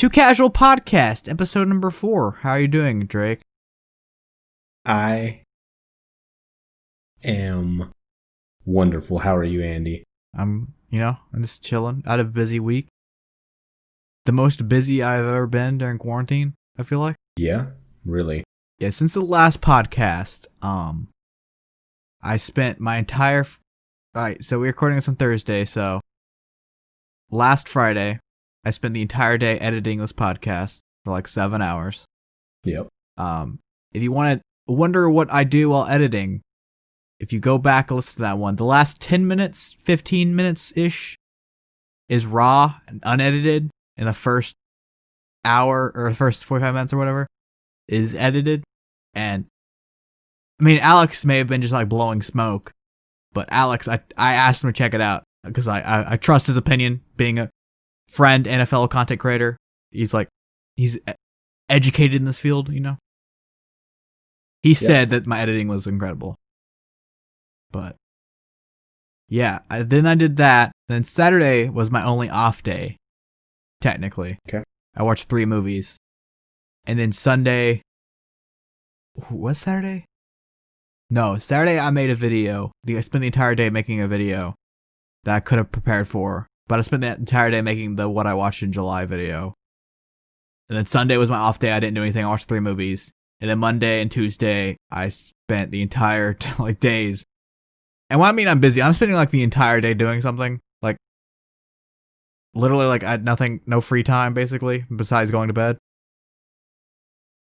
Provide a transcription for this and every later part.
Too Casual Podcast, episode number 4. How are you doing, Drake? I am wonderful. How are you, Andy? I'm just chilling. I had a busy week. The most busy I've ever been during quarantine, I feel like. Yeah? Really? Yeah, since the last podcast, I spent my entire... Alright, so we're recording this on Thursday, so... Last Friday, I spent the entire day editing this podcast for like 7 hours. Yep. If you want to wonder what I do while editing, if you go back and listen to that one, the last 10 minutes, 15 minutes-ish is raw and unedited, and the first hour, or the first 45 minutes or whatever, is edited. And, I mean, Alex may have been just like blowing smoke, but Alex, I asked him to check it out, because I trust his opinion, being a friend and a fellow content creator. He's educated in this field, you know? He said that my editing was incredible. But, yeah, then I did that. Then Saturday was my only off day, technically. Okay. I watched 3 movies. And then Sunday... Was Saturday? No, Saturday I made a video. I spent the entire day making a video that I could have prepared for. But I spent the entire day making the What I Watched in July video. And then Sunday was my off day. I didn't do anything. I watched 3 movies. And then Monday and Tuesday, I spent the entire days. And when I mean I'm busy, I'm spending like the entire day doing something. Like, literally, like I had nothing, no free time basically, besides going to bed.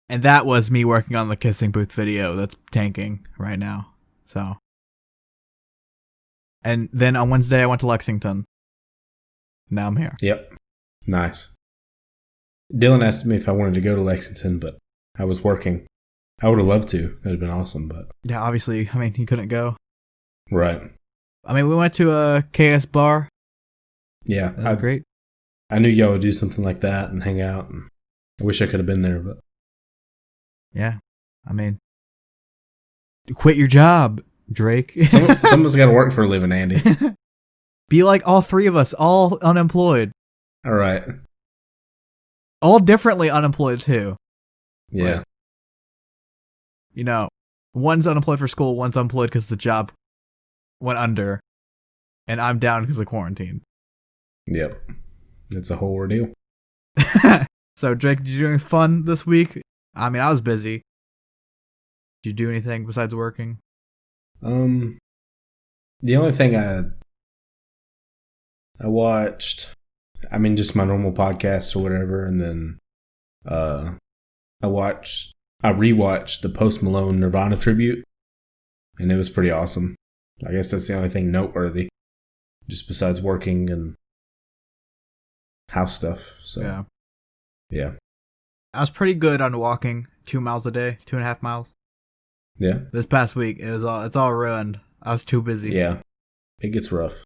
And that was me working on the Kissing Booth video that's tanking right now. So. And then on Wednesday, I went to Lexington. Now I'm here. Yep. Nice. Dylan asked me if I wanted to go to Lexington, but I was working. I would have loved to. It would have been awesome, but... Yeah, obviously, I mean, he couldn't go. Right. I mean, we went to a KS bar. Yeah. That was great. I knew y'all would do something like that and hang out. And I wish I could have been there, but... Yeah. I mean... Quit your job, Drake. Someone's got to work for a living, Andy. Be like all 3 of us, all unemployed. All right. All differently unemployed, too. Yeah. Like, you know, one's unemployed for school, one's unemployed because the job went under, and I'm down because of quarantine. Yep. It's a whole ordeal. So, Drake, did you do anything fun this week? I mean, I was busy. Did you do anything besides working? The only thing I watched, I mean, just my normal podcasts or whatever, and then I rewatched the Post Malone Nirvana tribute, and it was pretty awesome. I guess that's the only thing noteworthy, just besides working and house stuff. So yeah. I was pretty good on walking 2 miles a day, 2.5 miles. Yeah. This past week, it's all ruined. I was too busy. Yeah, it gets rough.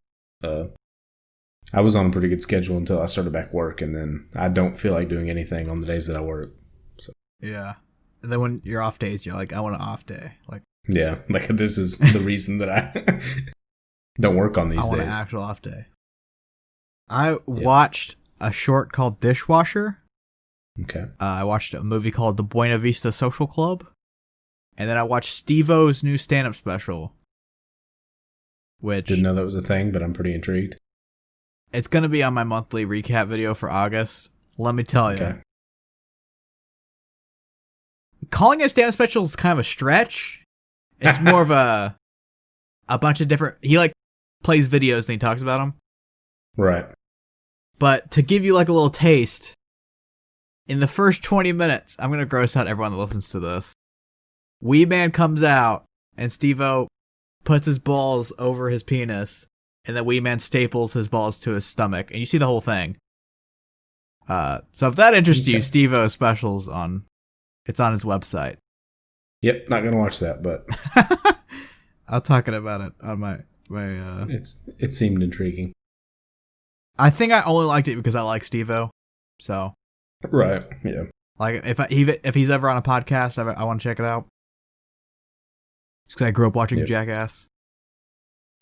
I was on a pretty good schedule until I started back work, and then I don't feel like doing anything on the days that I work. So yeah, and then when you're off days, you're like, I want an off day. Like, yeah, like this is the reason that I don't work on these days. I want an actual off day. I watched a short called Dishwasher. Okay. I watched a movie called The Buena Vista Social Club, and then I watched Steve-O's new stand-up special. Which didn't know that was a thing, but I'm pretty intrigued. It's going to be on my monthly recap video for August. Let me tell you. Okay. Calling it a stand-up special is kind of a stretch. It's more of a bunch of different... He, plays videos and he talks about them. Right. But to give you, a little taste, in the first 20 minutes, I'm going to gross out everyone that listens to this. Wee Man comes out, and Steve-O puts his balls over his penis, and then Wee Man staples his balls to his stomach, and you see the whole thing. So if that interests you, Steve-O's specials it's on his website. Yep, not gonna watch that, but I'll talk about it on my it seemed intriguing. I think I only liked it because I like Steve-O, so right, yeah. Like if he's ever on a podcast, I want to check it out. Just because I grew up watching Jackass,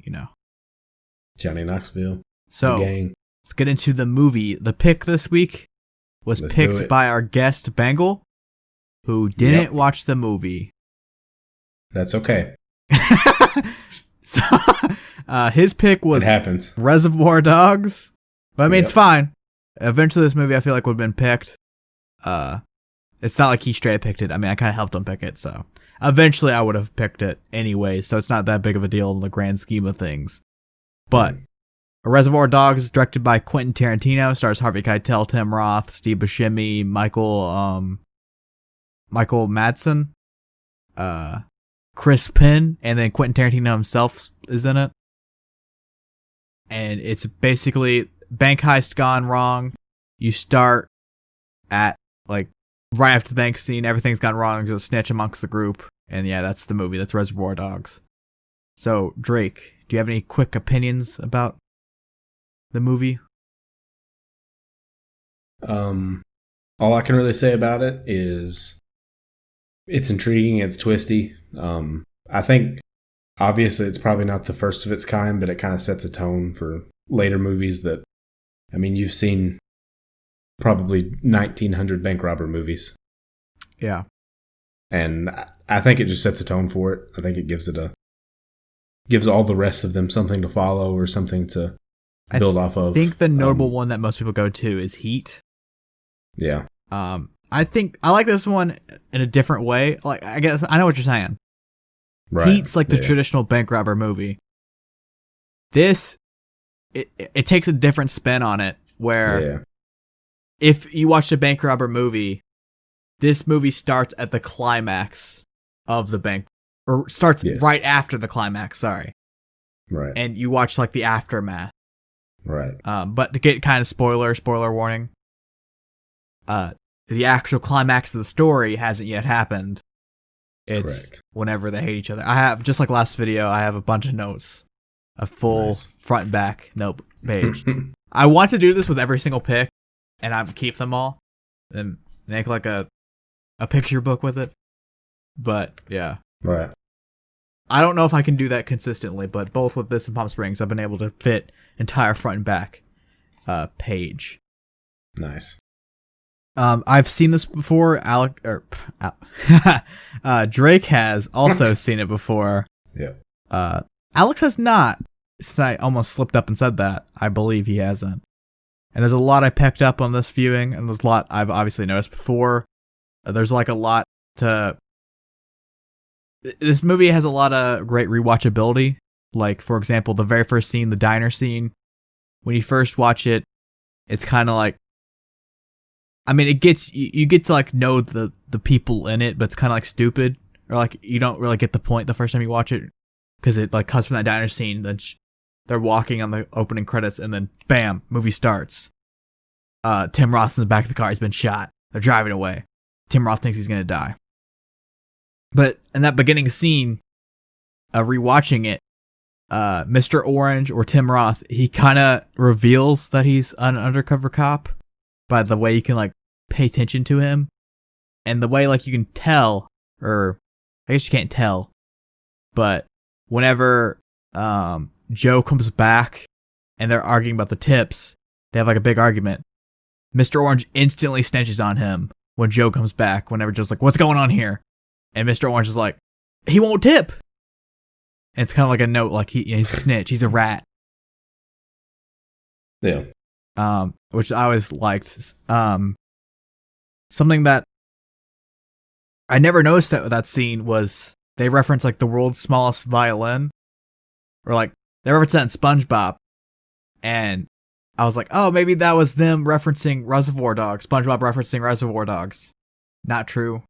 you know. Johnny Knoxville. So the gang. Let's get into the movie. The pick this week was Let's do picked it. by our guest Bengal, who didn't watch the movie. That's okay. So his pick was It happens. Reservoir Dogs. But I mean, it's Yep. fine. Eventually, this movie I feel like would have been picked. It's not like he straight picked it. I mean, I kind of helped him pick it, so eventually I would have picked it anyway. So it's not that big of a deal in the grand scheme of things. But Reservoir Dogs is directed by Quentin Tarantino. Stars Harvey Keitel, Tim Roth, Steve Buscemi, Michael Madsen, Chris Penn, and then Quentin Tarantino himself is in it. And it's basically bank heist gone wrong. You start at like right after the bank scene, everything's gone wrong. There's a snitch amongst the group, and yeah, that's the movie. That's Reservoir Dogs. So Drake, do you have any quick opinions about the movie? All I can really say about it is it's intriguing, it's twisty. I think obviously it's probably not the first of its kind, but it kind of sets a tone for later movies that, I mean, you've seen probably 1900 bank robber movies. Yeah. And I think it just sets a tone for it. I think it gives all the rest of them something to follow or something to build off of. I think the notable one that most people go to is Heat. Yeah. I think I like this one in a different way. Like, I guess I know what you're saying. Right. Heat's like the traditional bank robber movie. This, it takes a different spin on it, where if you watch a bank robber movie, this movie starts at the climax of the bank, or starts right after the climax, sorry. Right. And you watch like the aftermath. Right. But to get kind of spoiler warning, the actual climax of the story hasn't yet happened. It's whenever they hate each other. I have, just like last video, I have a bunch of notes. A full front and back note page. I want to do this with every single pick, and I keep them all, and make like a picture book with it. But, yeah. Right. I don't know if I can do that consistently, but both with this and Palm Springs, I've been able to fit entire front and back page. Nice. I've seen this before. Drake has also seen it before. Yeah. Alex has not. Since I almost slipped up and said that, I believe he hasn't. And there's a lot I picked up on this viewing, and there's a lot I've obviously noticed before. There's like a lot to... This movie has a lot of great rewatchability. Like, for example, the very first scene, the diner scene. When you first watch it, it's kind of like... I mean, it gets... You get to, like, know the people in it, but it's kind of, like, stupid. Or, like, you don't really get the point the first time you watch it. Because it, like, cuts from that diner scene, then they're walking on the opening credits, and then, bam, movie starts. Tim Roth's in the back of the car, he's been shot. They're driving away. Tim Roth thinks he's gonna die. But in that beginning scene, rewatching it, Mr. Orange, or Tim Roth, he kind of reveals that he's an undercover cop by the way you can, like, pay attention to him. And the way, like, you can tell, or I guess you can't tell, but whenever Joe comes back and they're arguing about the tips, they have, like, a big argument. Mr. Orange instantly snitches on him when Joe comes back, whenever Joe's like, what's going on here? And Mr. Orange is like, he won't tip. And it's kind of like a note, like, he's a snitch, he's a rat. Yeah. Which I always liked. Something that I never noticed that scene was they reference, like, the world's smallest violin. Or, like, they reference that in SpongeBob. And I was like, oh, maybe that was them referencing Reservoir Dogs. SpongeBob referencing Reservoir Dogs. Not true.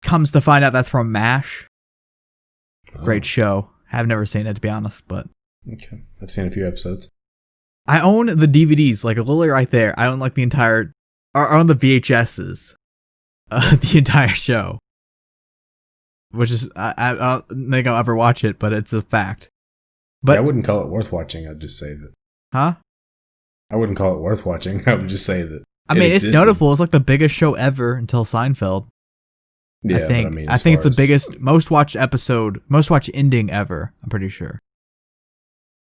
Comes to find out that's from MASH. Great show. I've never seen it, to be honest, but... Okay. I've seen a few episodes. I own the DVDs, like, literally right there. I own, like, the entire... Or I own the VHSs. The entire show. Which is... I don't think I'll ever watch it, but it's a fact. But I wouldn't call it worth watching. I'd just say that. Huh? I wouldn't call it worth watching. I would just say that. I mean, it's notable. It's like the biggest show ever until Seinfeld. Yeah, I think. but I mean, I think it's the biggest, most watched ending ever. I'm pretty sure.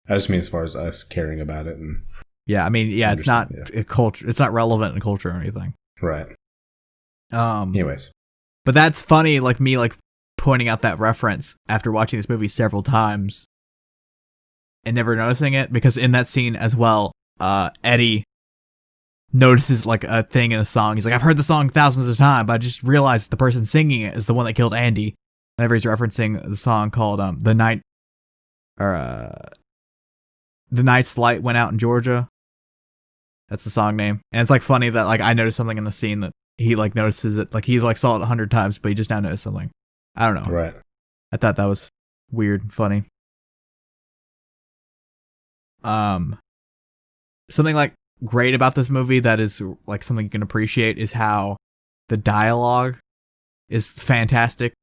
I just mean as far as us caring about it and Yeah, I mean, yeah, it's not Yeah. a culture. It's not relevant in culture or anything. Right. Anyways, but that's funny. Like me, like pointing out that reference after watching this movie several times and never noticing it, because in that scene as well, Eddie notices like a thing in a song. He's like, I've heard the song thousands of times, but I just realized the person singing it is the one that killed Andy. Whenever he's referencing the song called "The Night," or "The Night's Light Went Out in Georgia." That's the song name, and it's like funny that like I noticed something in the scene that he like notices it, like he's like saw it 100 times, but he just now noticed something. I don't know. Right. I thought that was weird and funny. Something like great about this movie that is like something you can appreciate is how the dialogue is fantastic.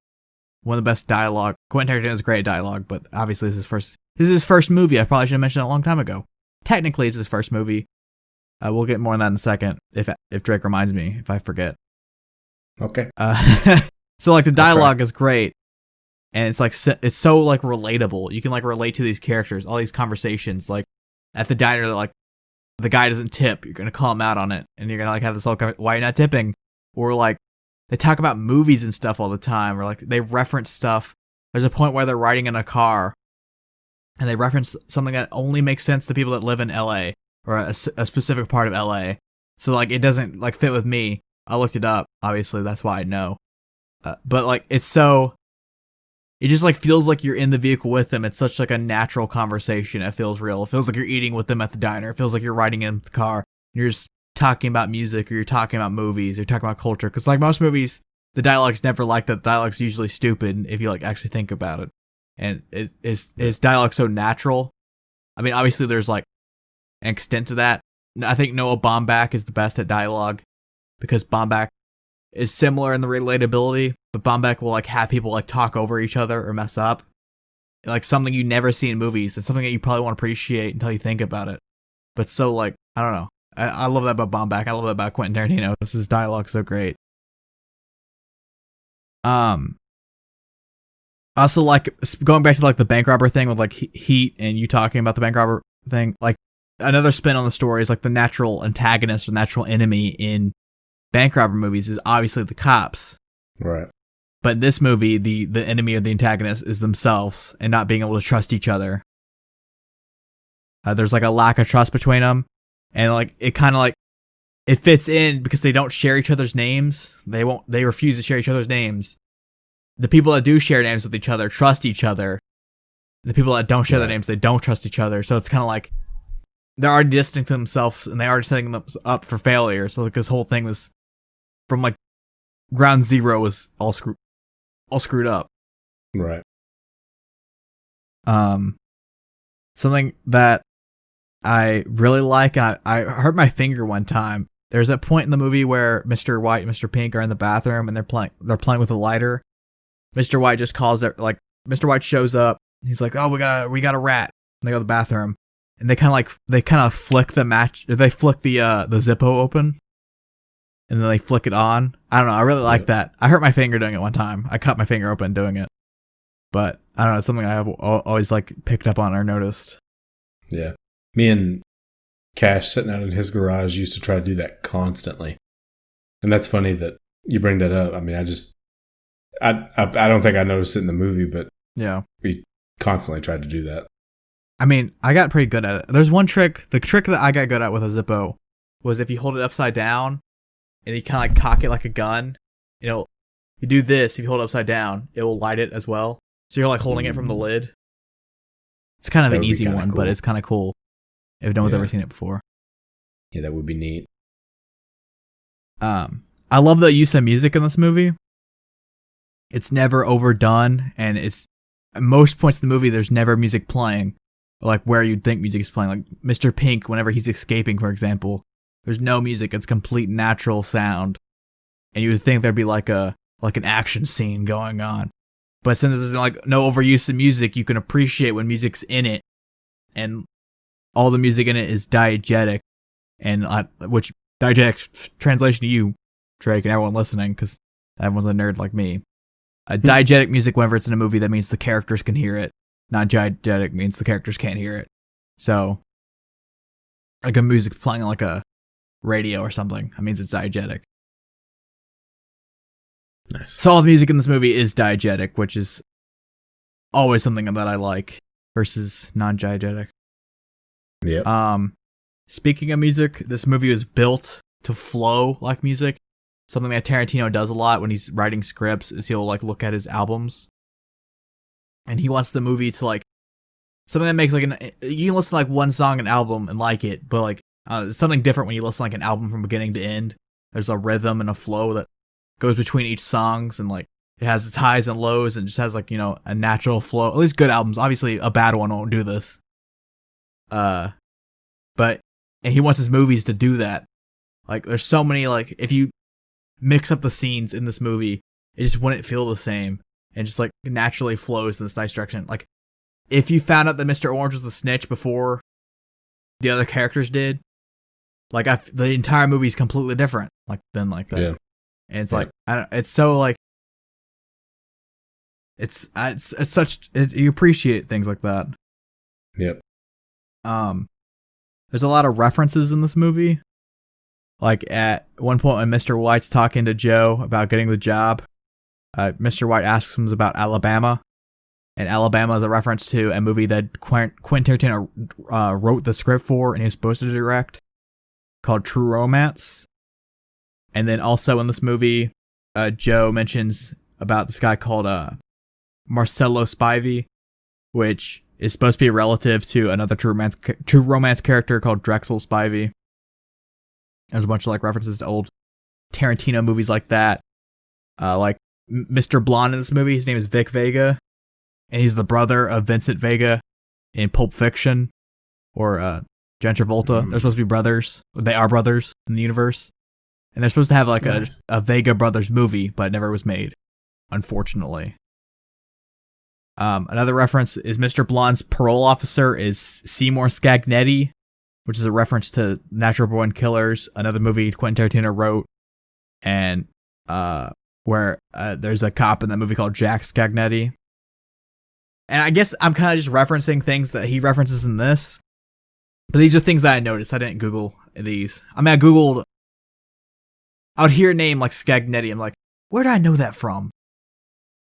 One of the best dialogue. Quentin Tarantino has great dialogue, but obviously this is his first movie. I probably should have mentioned it a long time ago. Technically, it's his first movie. We'll get more on that in a second if Drake reminds me, if I forget. Okay. So like the dialogue is great, and it's like it's so like relatable. You can like relate to these characters, all these conversations. Like at the diner, like the guy doesn't tip, you're gonna call him out on it, and you're gonna like have this whole why are you not tipping? Or like they talk about movies and stuff all the time, or like they reference stuff. There's a point where they're riding in a car, and they reference something that only makes sense to people that live in LA or a specific part of LA. So like it doesn't like fit with me. I looked it up. Obviously, that's why I know. But like it just like feels like you're in the vehicle with them. It's such like a natural conversation. It feels real. It feels like you're eating with them at the diner. It feels like you're riding in the car. You're just talking about music, or you're talking about movies, or talking about culture. Because like most movies, the dialogue's never like that. The dialogue's usually stupid if you like actually think about it. And is dialogue so natural? I mean, obviously there's like an extent to that. I think Noah Baumbach is the best at dialogue, because Baumbach is similar in the relatability, but Baumbach will like have people like talk over each other or mess up. Like something you never see in movies. It's something that you probably won't appreciate until you think about it. But so like, I don't know. I love that about Baumbach. I love that about Quentin Tarantino. This is dialogue so great. Also like going back to like the bank robber thing with like Heat and you talking about the bank robber thing, like another spin on the story is like the natural antagonist or natural enemy in bank robber movies is obviously the cops. Right. But in this movie, the enemy of the antagonist is themselves and not being able to trust each other. There's like a lack of trust between them, and like it kind of like it fits in because they don't share each other's names. They refuse to share each other's names. The people that do share names with each other trust each other. The people that don't share their names, they don't trust each other. So it's kind of like they're already distancing themselves and they are setting them up for failure. So like this whole thing was from like ground zero was all screwed up. Right. Something that I really like, and I hurt my finger one time. There's a point in the movie where Mr. White and Mr. Pink are in the bathroom and they're playing with a lighter. Mr. White just calls it, like Mr. White shows up. He's like, "Oh, we got a rat." And they go to the bathroom, and they kind of flick the match. They flick the Zippo open, and then they flick it on. I don't know. I really like that. I hurt my finger doing it one time. I cut my finger open doing it, but I don't know. It's something I have always like picked up on or noticed. Yeah, me and Cash sitting out in his garage used to try to do that constantly, and that's funny that you bring that up. I mean, I don't think I noticed it in the movie, but yeah, we constantly tried to do that. I mean, I got pretty good at it. There's one trick. The trick that I got good at with a Zippo was if you hold it upside down and you kind of like cock it like a gun, you do this. If you hold it upside down, it will light it as well. So you're like holding it from the lid. It's kind of an easy one, cool. But it's kind of cool if no one's ever seen it before. Yeah, that would be neat. I love the use of music in this movie. It's never overdone, and it's at most points in the movie there's never music playing, like where you'd think music is playing. Like Mr. Pink, whenever he's escaping, for example, there's no music. It's complete natural sound, and you would think there'd be like an action scene going on. But since there's like no overuse of music, you can appreciate when music's in it, and all the music in it is diegetic, and which diegetic translation to you, Drake, and everyone listening, because everyone's a nerd like me. Diegetic music, whenever it's in a movie, that means the characters can hear it. Non-diegetic means the characters can't hear it. So, like a music playing on like a radio or something. That means it's diegetic. Nice. So all the music in this movie is diegetic, which is always something that I like versus non-diegetic. Yeah. Speaking of music, this movie was built to flow like music. Something that Tarantino does a lot when he's writing scripts is he'll like look at his albums, and he wants the movie to like something that makes like you can listen to like one song an album and like it, but like something different when you listen to like an album from beginning to end. There's a rhythm and a flow that goes between each songs, and like it has its highs and lows, and just has like, you know, a natural flow. At least good albums. Obviously, a bad one won't do this. But and he wants his movies to do that. Like, there's so many, like, if you mix up the scenes in this movie, it just wouldn't feel the same, and just like naturally flows in this nice direction. Like, if you found out that Mr. Orange was the snitch before the other characters did, like the entire movie is completely different. Like then like that, Yeah. and it's like it's so like it's such you appreciate things like that. Yep. There's a lot of references in this movie. Like at one point when Mr. White's talking to Joe about getting the job, Mr. White asks him about Alabama, and Alabama is a reference to a movie that Quentin Tarantino wrote the script for and he was supposed to direct, called True Romance. And then also in this movie, Joe mentions about this guy called Marcello Spivey, which is supposed to be a relative to another True Romance character called Drexel Spivey. There's a bunch of like references to old Tarantino movies like that. Like Mr. Blonde in this movie, his name is Vic Vega, and he's the brother of Vincent Vega in Pulp Fiction, or John Travolta. They're supposed to be brothers. They are brothers in the universe, and they're supposed to have like a Vega brothers movie, but it never was made, unfortunately. Another reference is Mr. Blonde's parole officer is Seymour Scagnetti, which is a reference to Natural Born Killers, another movie Quentin Tarantino wrote, and where there's a cop in that movie called Jack Scagnetti. And I guess I'm kind of just referencing things that he references in this, but these are things that I noticed. I didn't Google these. I mean, I would hear a name like Scagnetti. I'm like, where do I know that from?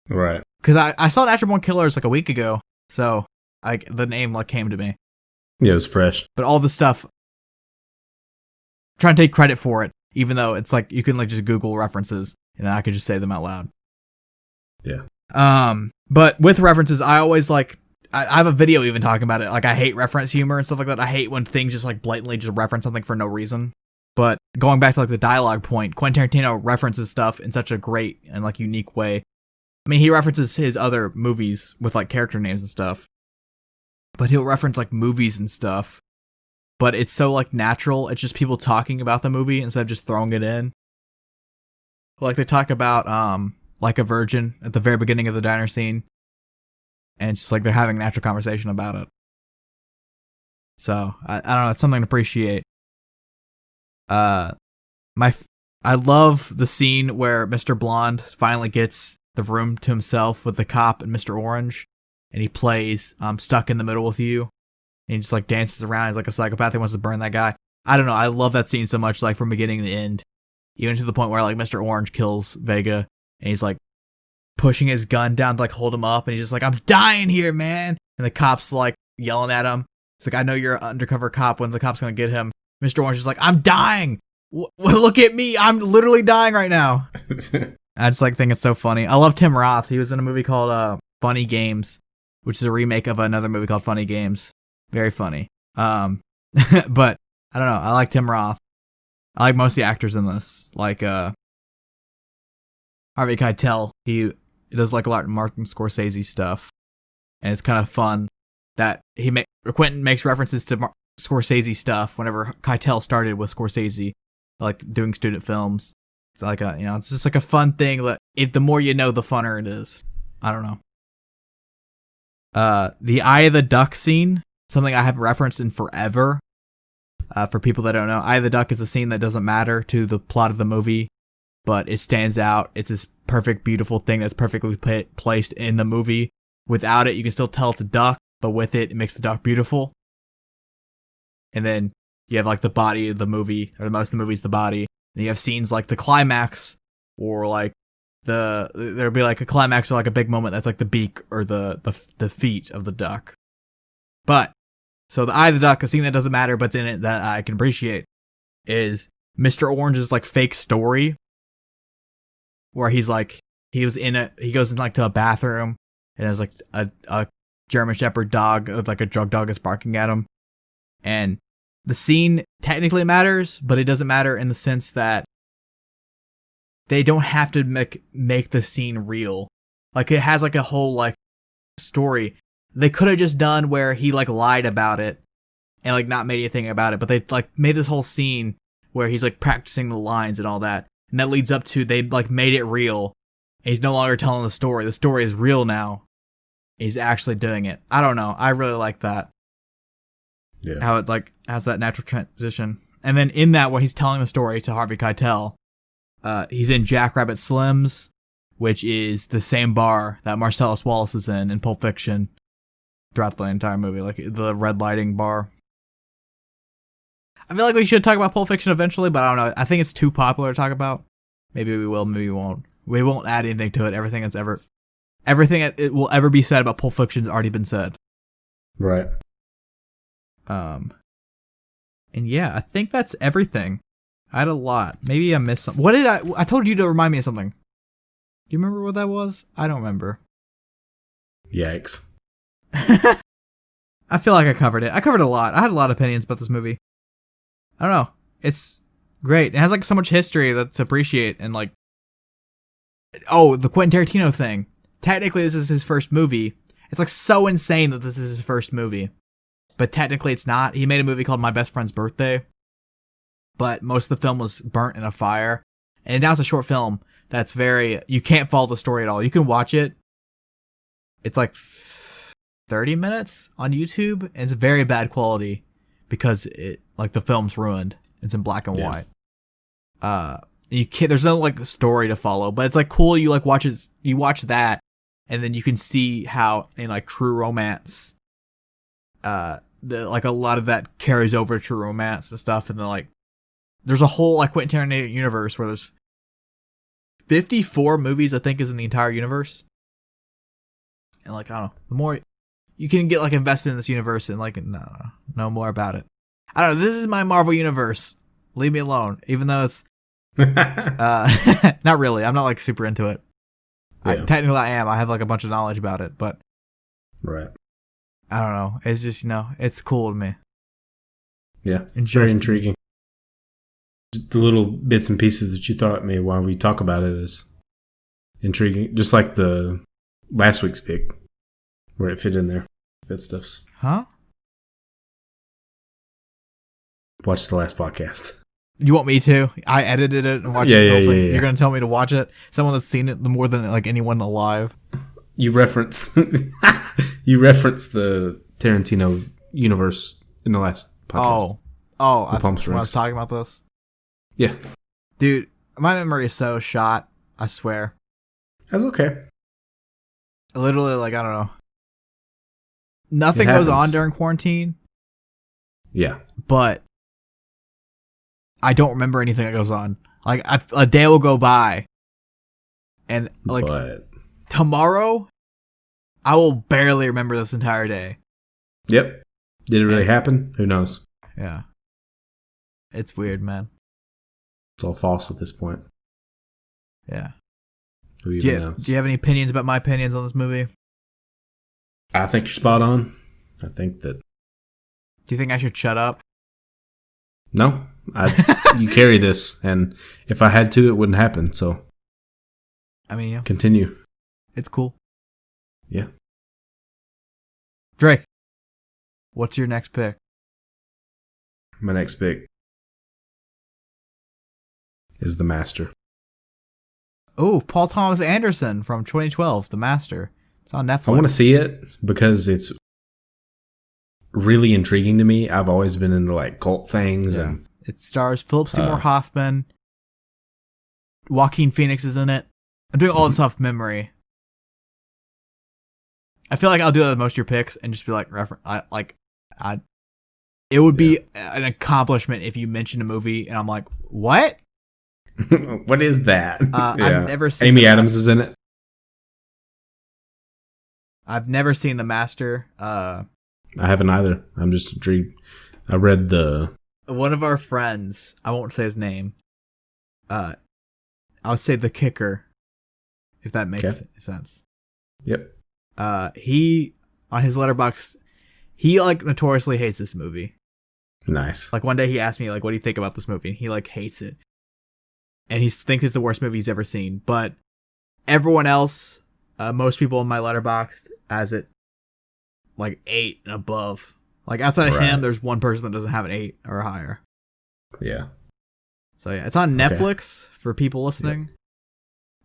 Right. Because I saw Natural Born Killers like a week ago, so the name like came to me. Yeah, it was fresh. But all the stuff, I'm trying to take credit for it, even though it's like you can like just Google references and I could just say them out loud. Yeah. But with references, I always like, I have a video even talking about it. Like, I hate reference humor and stuff like that. I hate when things just like blatantly just reference something for no reason. But going back to like the dialogue point, Quentin Tarantino references stuff in such a great and like unique way. I mean, he references his other movies with like character names and stuff, but he'll reference like movies and stuff, but it's so like natural. It's just people talking about the movie instead of just throwing it in. Like they talk about Like a Virgin at the very beginning of the diner scene, and it's just like they're having a natural conversation about it. So I don't know, it's something to appreciate. I love the scene where Mr. Blonde finally gets the room to himself with the cop and Mr. Orange, and he plays Stuck in the Middle with You, and he just like dances around. He's like a psychopath. He wants to burn that guy. I don't know. I love that scene so much, like from beginning to end, even to the point where like Mr. Orange kills Vega, and he's like pushing his gun down to like hold him up, and he's just like, I'm dying here, man. And the cop's like yelling at him. It's like, I know you're an undercover cop. When the cop's gonna get him, Mr. Orange is like, I'm dying. Look at me. I'm literally dying right now. I just like think it's so funny. I love Tim Roth. He was in a movie called Funny Games, which is a remake of another movie called Funny Games. Very funny. But I don't know. I like Tim Roth. I like most of the actors in this. Like Harvey Keitel. He does like a lot of Martin Scorsese stuff, and it's kind of fun that Quentin makes references to Scorsese stuff whenever Keitel started with Scorsese, like doing student films. It's like it's just like a fun thing that the more you know, the funner it is. I don't know. The Eye of the Duck scene, something I haven't referenced in forever. For people that don't know, Eye of the Duck is a scene that doesn't matter to the plot of the movie, but it stands out. It's this perfect, beautiful thing that's perfectly placed in the movie. Without it, you can still tell it's a duck, but with it, it makes the duck beautiful. And then you have like the body of the movie, or most of the movie's the body. Then you have scenes like the climax, or like there'll be like a climax or like a big moment that's like the beak or the feet of the duck. But so the eye of the duck, a scene that doesn't matter but's in it that I can appreciate, is Mr. Orange's like fake story, where he goes in like to a bathroom and there's like a German Shepherd dog, like a drug dog, is barking at him, and the scene technically matters, but it doesn't matter in the sense that they don't have to make the scene real. Like, it has like a whole like story. They could have just done where he like lied about it and like not made anything about it, but they like made this whole scene where he's like practicing the lines and all that, and that leads up to they like made it real. And he's no longer telling the story. The story is real now. He's actually doing it. I don't know. I really like that. Yeah. How it like has that natural transition. And then in that, when he's telling the story to Harvey Keitel, he's in Jackrabbit Slim's, which is the same bar that Marcellus Wallace is in Pulp Fiction throughout the entire movie, like the red lighting bar. I feel like we should talk about Pulp Fiction eventually, but I don't know. I think it's too popular to talk about. Maybe we will, maybe we won't. We won't add anything to it. Everything it will ever be said about Pulp Fiction has already been said. Right. And yeah, I think that's everything. I had a lot. Maybe I missed something. What did I told you to remind me of something. Do you remember what that was? I don't remember. Yikes. I feel like I covered it. I covered a lot. I had a lot of opinions about this movie. I don't know. It's great. It has like so much history that's appreciate, and like, oh, the Quentin Tarantino thing. Technically, this is his first movie. It's like so insane that this is his first movie. But technically it's not. He made a movie called My Best Friend's Birthday, but most of the film was burnt in a fire. And now it's a short film that's you can't follow the story at all. You can watch it. It's like 30 minutes on YouTube, and it's very bad quality because the film's ruined. It's in black and white. There's no like story to follow, but it's like cool. You like watch it, you watch that, and then you can see how in like True Romance, like a lot of that carries over to True Romance and stuff, and then like there's a whole like Quentin Tarantino universe where there's 54 movies I think is in the entire universe, and like I don't know, the more you can get like invested in this universe and like know more about it. I don't know. This is my Marvel universe. Leave me alone, even though it's not really. I'm not like super into it. Yeah. Technically, I am. I have like a bunch of knowledge about it, but right. I don't know. It's just it's cool to me. Yeah, it's very intriguing. The little bits and pieces that you throw at me while we talk about it is intriguing. Just like the last week's pick, where it fit in there. That stuff's. Huh? Watch the last podcast. You want me to? I edited it and watched it. Yeah. You're going to tell me to watch it? Someone that's seen it more than like anyone alive. You reference the Tarantino universe in the last podcast. Oh, I was talking about this. Yeah, dude, my memory is so shot. I swear. That's okay. Literally, like I don't know. Nothing goes on during quarantine. Yeah, but I don't remember anything that goes on. Like a day will go by, and like tomorrow, I will barely remember this entire day. Yep. Did it really happen? Who knows? Yeah. It's weird, man. It's all false at this point. Yeah. Who even knows? Do you have any opinions about my opinions on this movie? I think you're spot on. I think that. Do you think I should shut up? No. You carry this, and if I had to, it wouldn't happen, so. I mean, yeah. Continue. It's cool. Yeah. Drake, what's your next pick? My next pick is The Master. Oh, Paul Thomas Anderson from 2012, The Master. It's on Netflix. I want to see it because it's really intriguing to me. I've always been into like cult things, and it stars Philip Seymour Hoffman. Joaquin Phoenix is in it. I'm doing all this off memory. I feel like I'll do that with most of your picks and just be like it would be an accomplishment if you mentioned a movie and I'm like, what? What is that? I've never seen Amy Adams is in it. I've never seen The Master. I haven't either. I'm just intrigued. I read one of our friends, I won't say his name. I would say The Kicker, if that makes sense. Yep. He on his Letterboxd, he like notoriously hates this movie. Nice. Like one day he asked me like, "What do you think about this movie?" And he like hates it, and he thinks it's the worst movie he's ever seen. But everyone else, most people in my Letterboxd, has it like 8 and above. Like outside of him, there's one person that doesn't have an 8 or higher. Yeah. So yeah, it's on Netflix for people listening,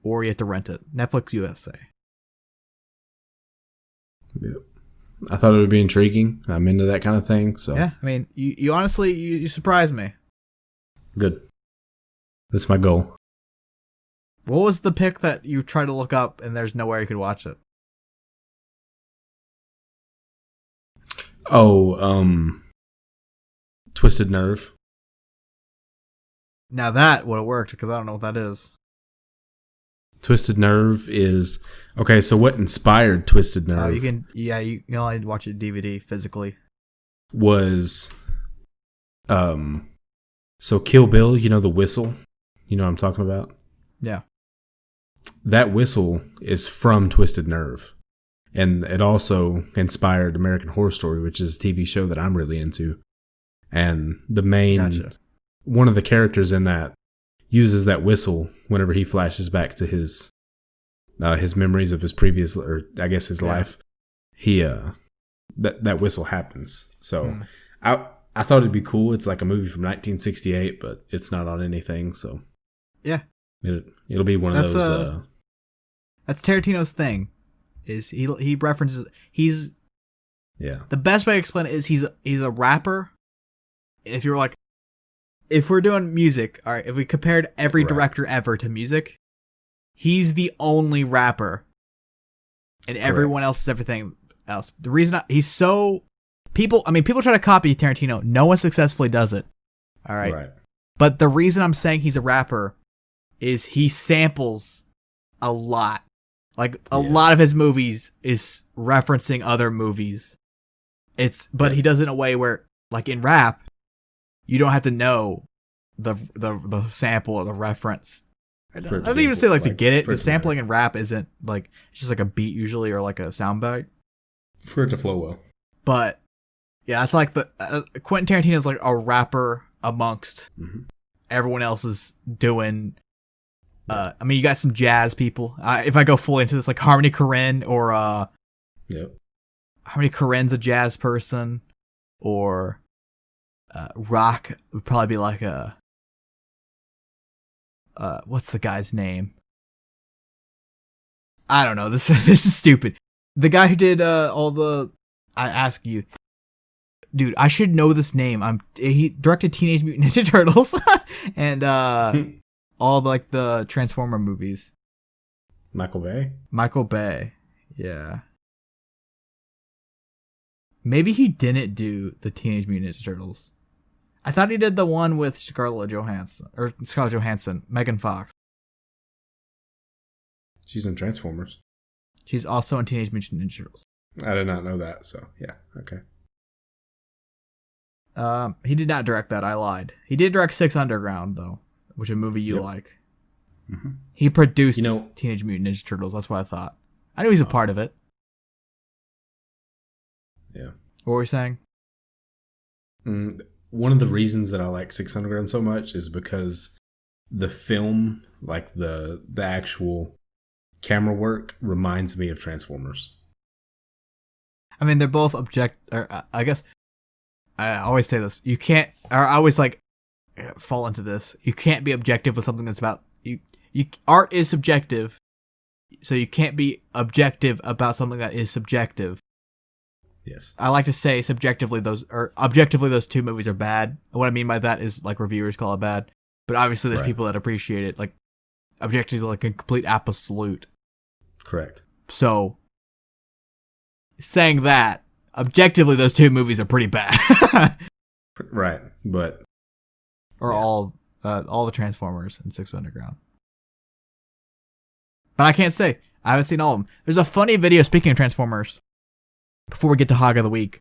or you have to rent it. Netflix USA. Yep. I thought it would be intriguing. I'm into that kind of thing. So yeah, I mean, you honestly, you surprised me. Good. That's my goal. What was the pick that you tried to look up and there's nowhere you could watch it? Oh, Twisted Nerve. Now that would have worked because I don't know what that is. Twisted Nerve is okay. So what inspired Twisted Nerve? You can only watch it DVD physically. Was so Kill Bill, you know the whistle? You know what I'm talking about? Yeah. That whistle is from Twisted Nerve. And it also inspired American Horror Story, which is a TV show that I'm really into. And the main one of the characters in that uses that whistle whenever he flashes back to his memories of his previous, or I guess his life. He that whistle happens. So I thought it'd be cool. It's like a movie from 1968, but it's not on anything. So yeah, it'll be one of those. That's Tarantino's thing. Is he references the best way to explain it is he's a rapper. If you're like, if we're doing music, all right, if we compared every director ever to music, he's the only rapper, and everyone else is everything else. The reason people try to copy Tarantino. No one successfully does it. All right. But the reason I'm saying he's a rapper is he samples a lot. Like a lot of his movies is referencing other movies. But he does it in a way where, like in rap, you don't have to know the sample or the reference. I don't even say like to get it. The sampling in rap isn't like, it's just like a beat usually or like a soundbite for it to flow well. But yeah, it's like the Quentin Tarantino is like a rapper amongst everyone else is doing. I mean, you got some jazz people. If I go fully into this, like Harmony Korine or Harmony Korine's a jazz person, or rock would probably be like a what's the guy's name? I don't know. This is stupid. The guy who did all the. I ask you, dude. I should know this name. He directed Teenage Mutant Ninja Turtles and all like the Transformer movies. Michael Bay. Yeah. Maybe he didn't do the Teenage Mutant Ninja Turtles. I thought he did the one with Scarlett Johansson, Megan Fox. She's in Transformers. She's also in Teenage Mutant Ninja Turtles. I did not know that, so yeah, okay. He did not direct that, I lied. He did direct Six Underground, though, which is a movie you like. Mm-hmm. He produced Teenage Mutant Ninja Turtles, that's what I thought. I knew he's a part of it. Yeah. What were we saying? One of the reasons that I like Six Underground so much is because the film, like the actual camera work, reminds me of Transformers. I mean, they're both I guess I always say this. You can't, or I always like fall into this. You can't be objective with something that's about you. Art is subjective, so you can't be objective about something that is subjective. Yes. I like to say objectively those two movies are bad. What I mean by that is like reviewers call it bad, but obviously there's people that appreciate it. Like objectively, like a complete absolute. Correct. So saying that objectively those two movies are pretty bad. Right, but or all the Transformers in Six Underground. But I can't say. I haven't seen all of them. There's a funny video, speaking of Transformers, before we get to Hawg of the Week.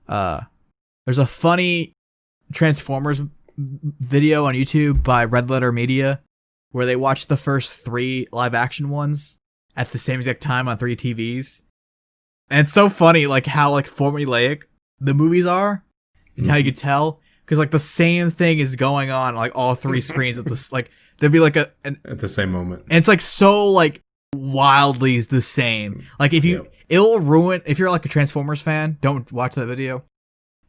There's a funny Transformers video on YouTube by Red Letter Media where they watch the first 3 live action ones at the same exact time on 3 TVs. And it's so funny, like, how, like, formulaic the movies are, and how you can tell, because, like, the same thing is going on, like, all 3 screens at this, like, there'd be, like, at the same moment. And it's, like, so, like, wildly the same. Like, if you, it'll ruin, if you're, like, a Transformers fan, don't watch that video.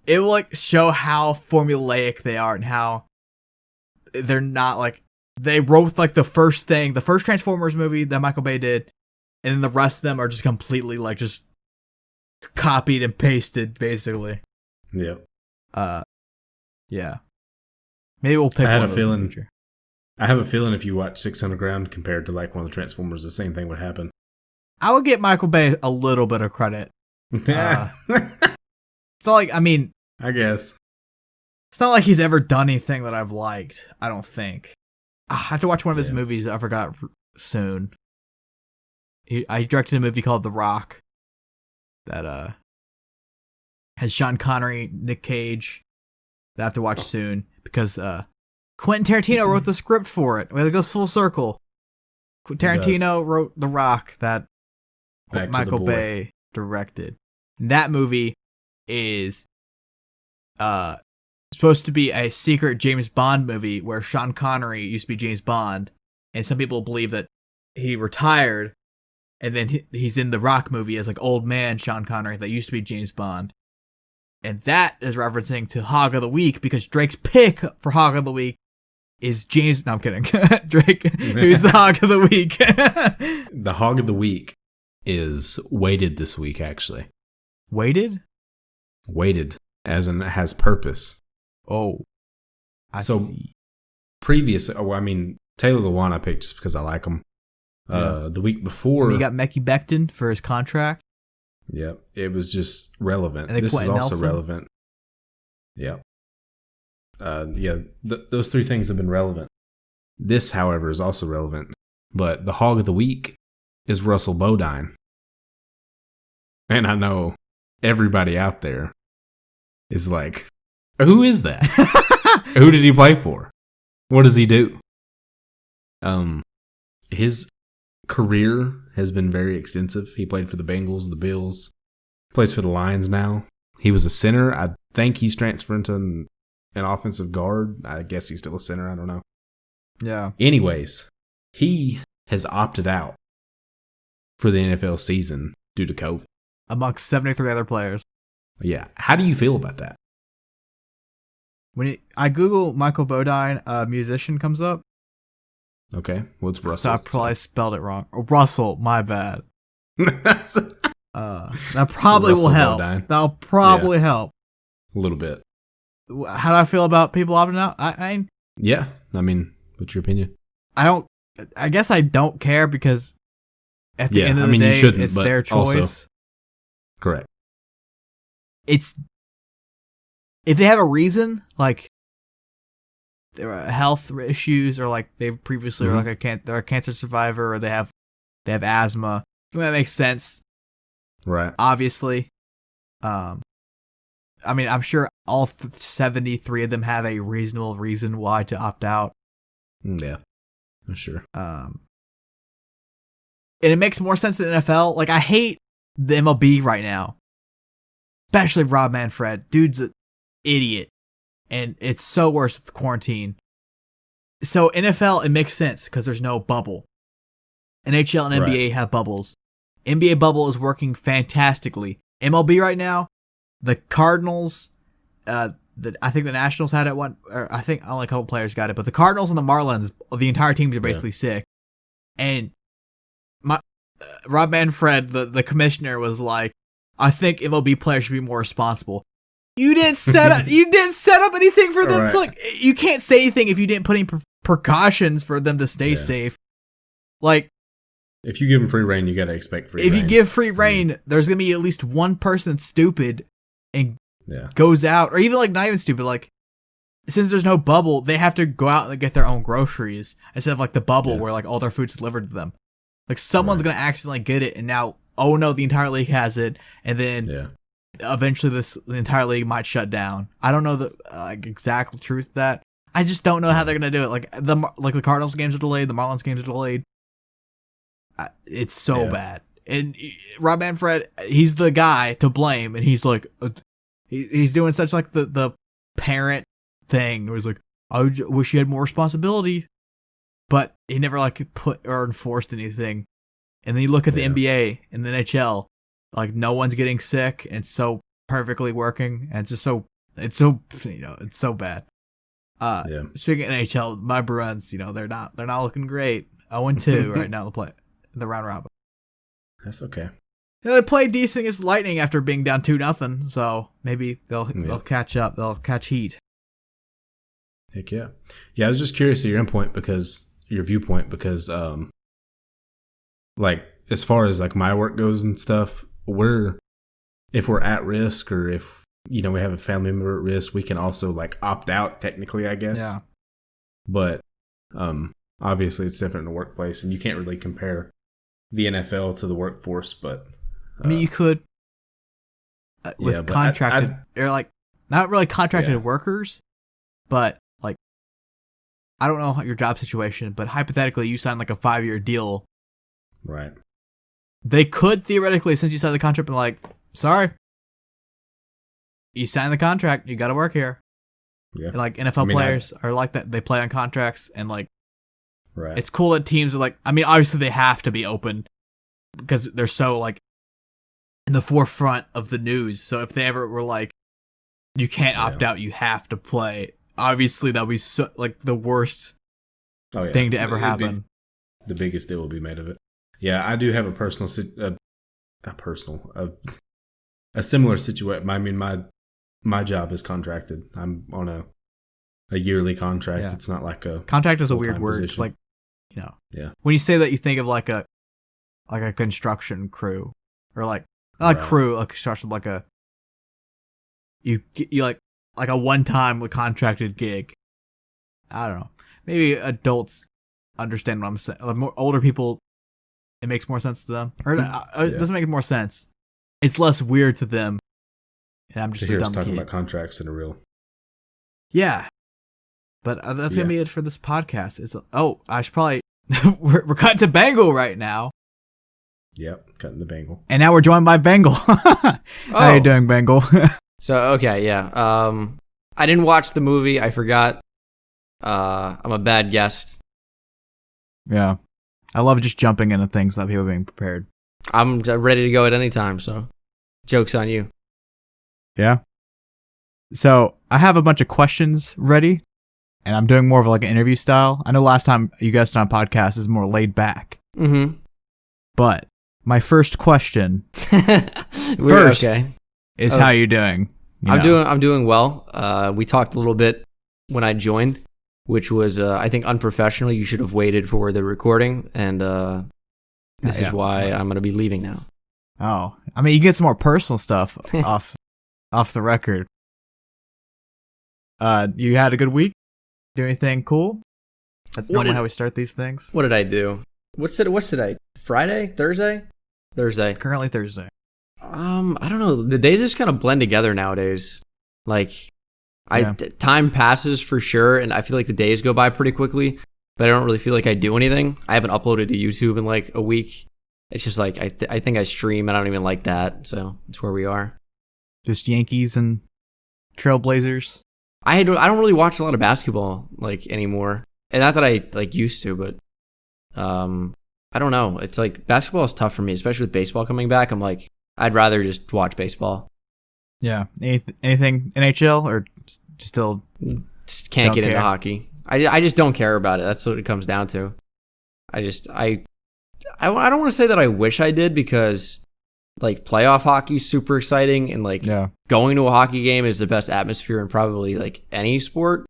It will, like, show how formulaic they are, and how they're not, like, they wrote, like, the first Transformers movie that Michael Bay did, and then the rest of them are just completely, like, just copied and pasted, basically. Yep. Yeah. Maybe we'll pick one of those in the future. I have a feeling if you watch Six Underground compared to, like, one of the Transformers, the same thing would happen. I would get Michael Bay a little bit of credit. It's not like, I mean, I guess. It's not like he's ever done anything that I've liked, I don't think. I have to watch one of his movies I forgot soon. I directed a movie called The Rock that has Sean Connery, Nick Cage, that I have to watch soon because Quentin Tarantino wrote the script for it. It goes full circle. Tarantino wrote The Rock that Michael Bay directed. And that movie is supposed to be a secret James Bond movie where Sean Connery used to be James Bond, and some people believe that he retired, and then he's in the Rock movie as like old man Sean Connery that used to be James Bond. And that is referencing to Hawg of the Week, because Drake's pick for Hawg of the Week is James... No, I'm kidding. Drake, who's the Hawg of the Week. The Hawg of the Week is weighted this week, actually. Weighted? Weighted, as in it has purpose. Oh, I see. Taylor Lewan I picked just because I like him. The week before... You got Mekhi Becton for his contract. Yep, it was just relevant. And this Quentin is also Nelson. relevant. Yep. Those 3 things have been relevant. This, however, is also relevant. But the Hawg of the Week is Russell Bodine. And I know everybody out there is like, who is that? Who did he play for? What does he do? His career has been very extensive. He played for the Bengals, the Bills, plays for the Lions now. He was a center. I think he's transferring to an offensive guard. I guess he's still a center. I don't know. Yeah. Anyways, he has opted out for the NFL season due to COVID. Amongst 73 other players. Yeah. How do you feel about that? When I Google Michael Bodine, a musician comes up. Okay. What's Russell? So I probably spelled it wrong. Russell, my bad. That probably will help. Bodine. That'll probably help. A little bit. How do I feel about people opting out? Yeah. I mean, what's your opinion? I guess I don't care, because at the end of the day, it's their choice. Also, correct. If they have a reason, like there are health issues, or like they previously were like they're a cancer survivor, or they have asthma, that makes sense. Right. Obviously. I'm sure all 73 of them have a reasonable reason why to opt out. Yeah, for sure. And it makes more sense than NFL. Like, I hate the MLB right now, especially Rob Manfred. Dude's an idiot, and it's so worse with the quarantine. So NFL, it makes sense because there's no bubble. NHL and NBA have bubbles. NBA bubble is working fantastically. MLB right now, the Cardinals, I think the Nationals had it one, or I think only a couple players got it, but the Cardinals and the Marlins, the entire teams are basically sick. And Rob Manfred, the commissioner, was like, I think MLB players should be more responsible. You didn't set up anything for them. Right. You can't say anything if you didn't put any precautions for them to stay safe. Like, if you give them free reign, you got to expect free reign. If you give free reign, there's going to be at least one person that's stupid and goes out, or even like not even stupid, like since there's no bubble, they have to go out and get their own groceries instead of like the bubble where like all their food's delivered to them. Like someone's gonna accidentally get it, and now the entire league has it, and then eventually the entire league might shut down. I don't know the exact truth of that. I just don't know how they're gonna do it. Like the Cardinals games are delayed, the Marlins games are delayed. It's so bad. And Rob Manfred, he's the guy to blame, and he's like, he's doing such like the parent thing where he's like, I wish you had more responsibility, but he never like put or enforced anything. And then you look at the NBA and the NHL, like no one's getting sick, and it's so perfectly working, and it's so bad. Speaking of NHL, my Bruins, they're not looking great. 0-2 right now to play the round robin. That's okay. They played decent against Lightning after being down 2-0, so maybe they'll catch up. They'll catch heat. Heck yeah. Yeah, I was just curious of your viewpoint because like as far as like my work goes and stuff, if we're at risk or if we have a family member at risk, we can also like opt out technically, I guess. Yeah. But obviously it's different in the workplace, and you can't really compare the NFL to the workforce, but I mean, you could with contracted or like not really contracted workers, but like I don't know your job situation, but hypothetically you sign like a 5-year deal, right? They could theoretically, since you signed the contract, be like, sorry, you signed the contract, you got to work here. Yeah, and like NFL players are like that; they play on contracts, and like. Right. It's cool that teams are like, I mean, obviously they have to be open because they're so like in the forefront of the news. So if they ever were like, you can't opt out, you have to play. Obviously that would be so, like the worst thing to ever happen. The biggest deal will be made of it. Yeah, I do have a similar situation. I mean, my job is contracted. I'm on a yearly contract. Yeah. It's not like a contract is a weird word. It's like, when you say that, you think of like a construction crew or like not a crew, like construction, like you like a one-time contracted gig. I don't know. Maybe adults understand what I'm saying. Like more older people, it makes more sense to them, or it doesn't make more sense. It's less weird to them. And I'm just a dumb talking kid. about contracts in a real. Yeah. But that's going to be it for this podcast. I should probably... we're cutting to Bengal right now. Yep, cutting the Bengal. And now we're joined by Bengal. How are you doing, Bengal? So, okay, yeah. I didn't watch the movie. I forgot. I'm a bad guest. Yeah. I love just jumping into things without people being prepared. I'm ready to go at any time, so joke's on you. Yeah. So, I have a bunch of questions ready. And I'm doing more of like an interview style. I know last time you guys did on podcast is more laid back. Mm-hmm. But my first question is how you doing? I'm doing well. We talked a little bit when I joined, which was I think unprofessional. You should have waited for the recording, and this is why I'm going to be leaving now. Oh, I mean, you get some more personal stuff off the record. You had a good week? Do anything cool? That's normally how we start these things. What did I do? What's today? Friday? Thursday? Thursday. Currently Thursday. I don't know. The days just kind of blend together nowadays. Like, time passes for sure, and I feel like the days go by pretty quickly, but I don't really feel like I do anything. I haven't uploaded to YouTube in like a week. It's just like, I think I stream, and I don't even like that, so that's where we are. Just Yankees and Trailblazers. I don't really watch a lot of basketball like anymore, and not that I like used to, but I don't know. It's like basketball is tough for me, especially with baseball coming back. I'm like, I'd rather just watch baseball. Yeah. Anything NHL or still just can't get into hockey. I just don't care about it. That's what it comes down to. I don't want to say that I wish I did, because like playoff hockey is super exciting, and like going to a hockey game is the best atmosphere in probably like any sport.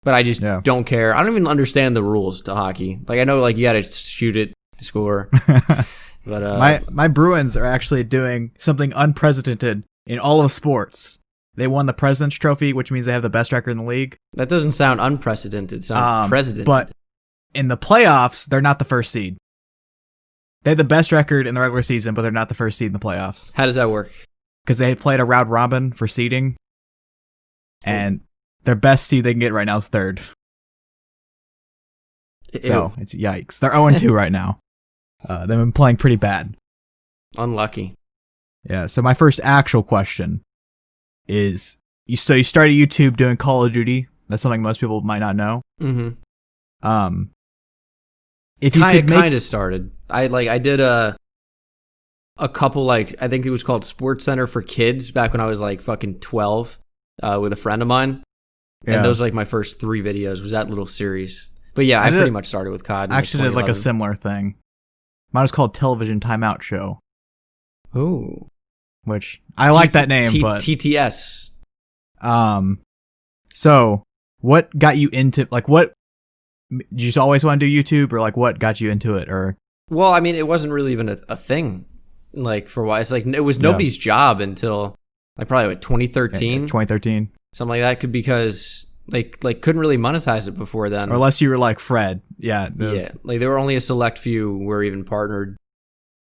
But I just don't care. I don't even understand the rules to hockey. Like I know like you got to shoot it to score. But my Bruins are actually doing something unprecedented in all of sports. They won the President's Trophy, which means they have the best record in the league. That doesn't sound unprecedented. It sounds precedented. But in the playoffs, they're not the first seed. They had the best record in the regular season, but they're not the first seed in the playoffs. How does that work? Because they played a round robin for seeding, and their best seed they can get right now is third. So it's yikes. They're 0-2 right now. They've been playing pretty bad. Unlucky. Yeah. So my first actual question is: you started YouTube doing Call of Duty. That's something most people might not know. Mm-hmm. If you kind of started. I did a couple, like, I think it was called Sports Center for Kids back when I was like fucking 12 with a friend of mine. Yeah. And those were like my first 3 videos, was that little series. But yeah, I pretty much started with COD. I actually did like a similar thing. Mine was called Television Timeout Show. Ooh. Which I like that name, but TTS. So what got you into, like, what did you just always want to do YouTube, or like what got you into it? Or well, I mean, it wasn't really even a thing, like, for a while. It's like it was nobody's job until like probably like 2013. 2013. Something like that, because like couldn't really monetize it before then. Or unless you were like Fred. Yeah. Like there were only a select few were even partnered.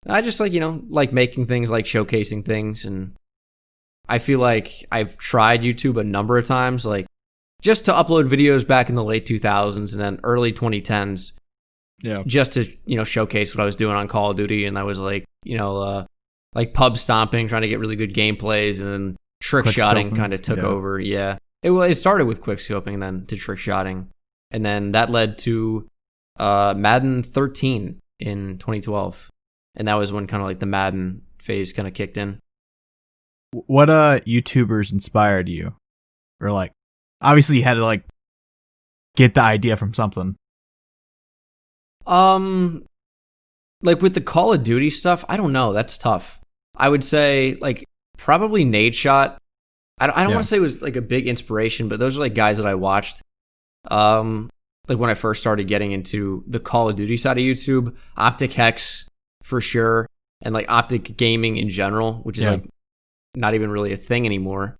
I just like making things, like showcasing things, and I feel like I've tried YouTube a number of times, like just to upload videos back in the late 2000s and then early 2010s. Yeah. Just to, showcase what I was doing on Call of Duty, and I was like, like pub stomping, trying to get really good gameplays, and then trick shotting kind of took over. Yeah. It started with quick scoping and then to trick shotting. And then that led to Madden 13 in 2012. And that was when kind of like the Madden phase kind of kicked in. What YouTubers inspired you? Or like, obviously you had to like get the idea from something. Like with the Call of Duty stuff, I don't know. That's tough. I would say like probably Nade Shot. I don't want to say it was like a big inspiration, but those are like guys that I watched. Like when I first started getting into the Call of Duty side of YouTube, Optic Hex for sure, and like Optic Gaming in general, which is like not even really a thing anymore.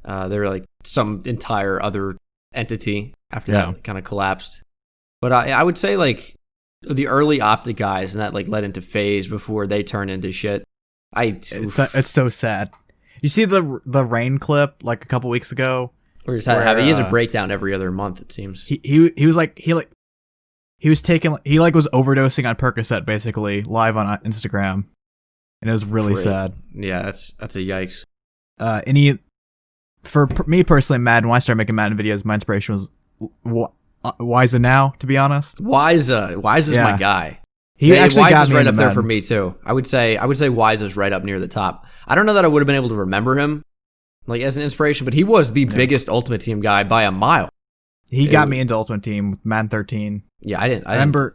They're like some entire other entity after that kind of collapsed. But I would say like the early Optic guys, and that like led into FaZe before they turned into shit. It's so sad. You see the Rain clip like a couple weeks ago? He has a breakdown every other month, it seems. He was overdosing on Percocet basically live on Instagram, and it was really sad. Yeah, that's a yikes. For me personally, Madden, when I started making Madden videos, my inspiration was Wiza Now, to be honest. Wiza's my guy. He actually got me right up there Madden. for me too. I would say Wiza's right up near the top. I don't know that I would have been able to remember him like as an inspiration, but he was the biggest Ultimate Team guy by a mile. He got me into Ultimate Team with Madden 13. Yeah, I didn't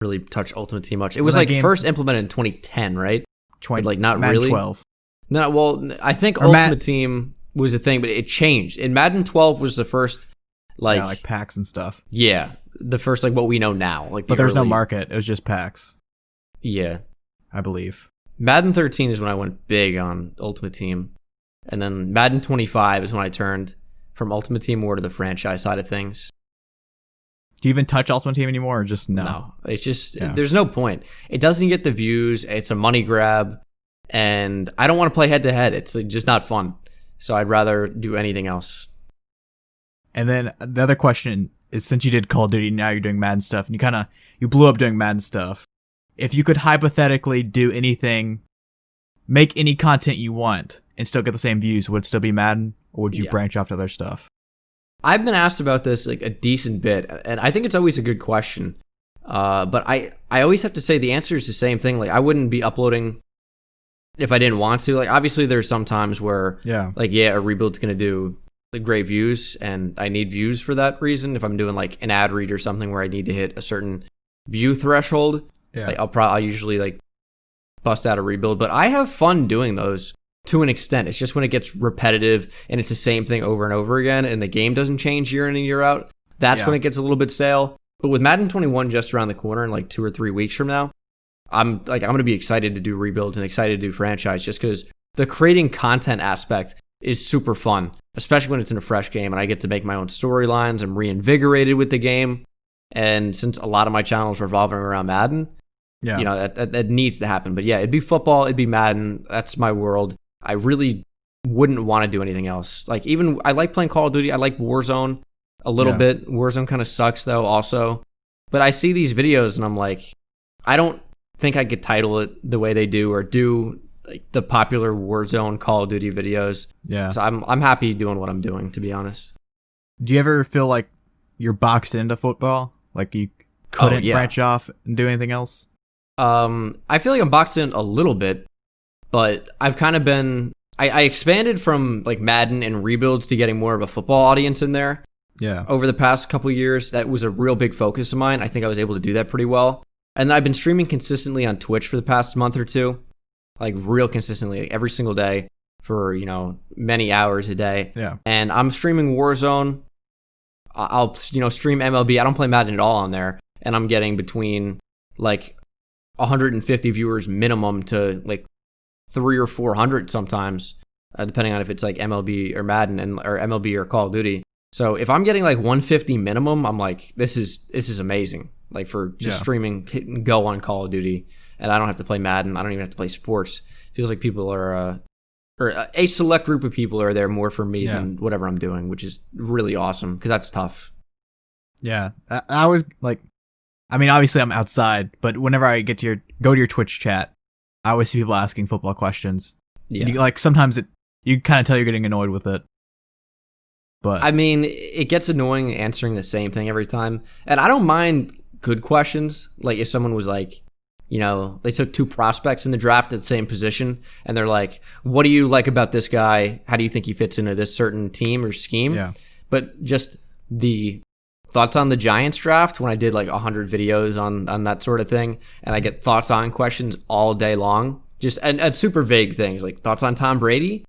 really touch Ultimate Team much. It was like first implemented in 2010, right? Like not Madden really. 12. No, well, I think Ultimate Team was a thing, but it changed. In Madden 12 was the first like packs and stuff. Yeah, the first like what we know now. Like, but there's no market. It was just packs. Yeah, I believe. Madden 13 is when I went big on Ultimate Team, and then Madden 25 is when I turned from Ultimate Team more to the franchise side of things. Do you even touch Ultimate Team anymore, or just no? No, it's just there's no point. It doesn't get the views. It's a money grab, and I don't want to play head to head. It's just not fun. So I'd rather do anything else. And then the other question is, since you did Call of Duty, now you're doing Madden stuff, and you blew up doing Madden stuff. If you could hypothetically do anything, make any content you want, and still get the same views, would it still be Madden, or would you branch off to other stuff? I've been asked about this like a decent bit, and I think it's always a good question. But I always have to say the answer is the same thing. Like, I wouldn't be uploading if I didn't want to. Like, obviously there's some times where a rebuild's gonna do like great views, and I need views for that reason. If I'm doing like an ad read or something where I need to hit a certain view threshold, like I'll usually like bust out a rebuild. But I have fun doing those to an extent. It's just when it gets repetitive and it's the same thing over and over again, and the game doesn't change year in and year out, that's when it gets a little bit stale. But with Madden 21 just around the corner in like 2 or 3 weeks from now, I'm going to be excited to do rebuilds and excited to do franchise, just because the creating content aspect is super fun, especially when it's in a fresh game and I get to make my own storylines. I'm reinvigorated with the game. And since a lot of my channel is revolving around Madden, that needs to happen. But yeah, it'd be football, it'd be Madden. That's my world. I really wouldn't want to do anything else. Like, even I like playing Call of Duty. I like Warzone a little bit. Warzone kind of sucks though also. But I see these videos and I'm like, I don't think I could title it the way they do or do like the popular Warzone Call of Duty videos. Yeah. So I'm happy doing what I'm doing, to be honest. Do you ever feel like you're boxed into football? Like you couldn't branch off and do anything else? I feel like I'm boxed in a little bit, but I've kind of been, I expanded from like Madden and rebuilds to getting more of a football audience in there. Yeah. Over the past couple of years, that was a real big focus of mine. I think I was able to do that pretty well. And I've been streaming consistently on Twitch for the past month or two, like real consistently, like every single day for, many hours a day. Yeah. And I'm streaming Warzone. I'll, stream MLB. I don't play Madden at all on there. And I'm getting between like 150 viewers minimum to like 300 or 400 sometimes, depending on if it's like MLB or Madden or MLB or Call of Duty. So if I'm getting like 150 minimum, I'm like, this is amazing. Like for just streaming, hit and go on Call of Duty, and I don't have to play Madden. I don't even have to play sports. Feels like people are, or a select group of people are there more for me than whatever I'm doing, which is really awesome because that's tough. Yeah, I was like, I mean, obviously I'm outside, but whenever I go to your Twitch chat, I always see people asking football questions. Yeah, like sometimes you kind of tell you're getting annoyed with it. But I mean, it gets annoying answering the same thing every time. And I don't mind good questions. Like if someone was like, they took 2 prospects in the draft at the same position and they're like, what do you like about this guy? How do you think he fits into this certain team or scheme? Yeah. But just the thoughts on the Giants draft, when I did like 100 videos on that sort of thing, and I get thoughts on questions all day long, just and super vague things like thoughts on Tom Brady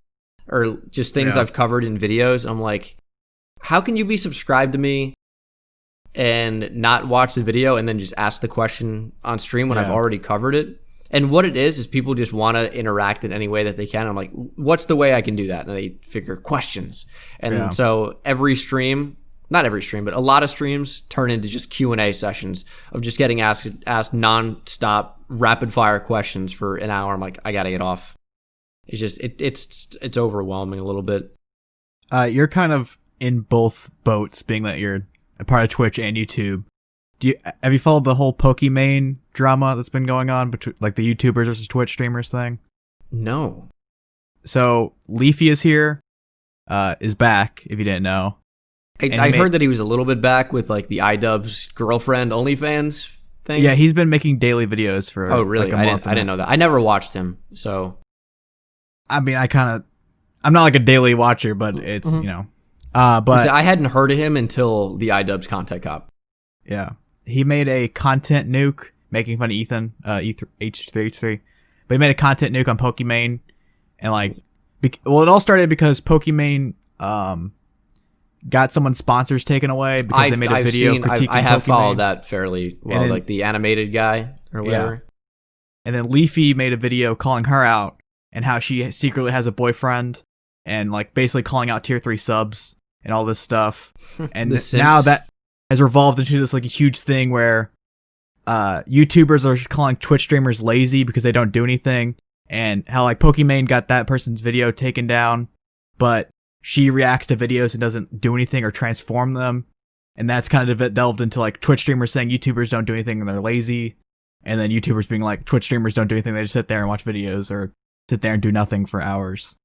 or just things I've covered in videos. I'm like, how can you be subscribed to me and not watch the video and then just ask the question on stream when I've already covered it? And what it is people just want to interact in any way that they can. I'm like, what's the way I can do that? And they figure questions. And so every stream, not every stream, but a lot of streams turn into just Q&A sessions of just getting asked non-stop rapid fire questions for an hour. I'm like, I got to get off. It's just, it's overwhelming a little bit. You're kind of in both boats, being that you're a part of Twitch and YouTube. Have you followed the whole Pokimane drama that's been going on between like the YouTubers versus Twitch streamers thing? No. So Leafy is here, is back. If you didn't know, I heard that he was a little bit back with like the iDubbbz girlfriend OnlyFans thing. Yeah, he's been making daily videos for. Oh, really? Like a month I didn't know that. I never watched him, so. I mean, I'm not like a daily watcher, but it's but I hadn't heard of him until the iDubbbz content cop. Yeah, he made a content nuke making fun of Ethan, H3H3, but he made a content nuke on Pokimane, and like, it all started because Pokimane got someone's sponsors taken away because they made a video critiquing I have Pokimane. followed that fairly well, then, like the animated guy or whatever. Yeah. And then Leafy made a video calling her out and how she secretly has a boyfriend and like basically calling out tier 3 subs and all this stuff. And now that has evolved into this like a huge thing where YouTubers are just calling Twitch streamers lazy because they don't do anything, and how like Pokimane got that person's video taken down, but she reacts to videos and doesn't do anything or transform them. And that's kind of delved into like Twitch streamers saying YouTubers don't do anything and they're lazy. And then YouTubers being like, Twitch streamers don't do anything, they just sit there and watch videos or sit there and do nothing for hours.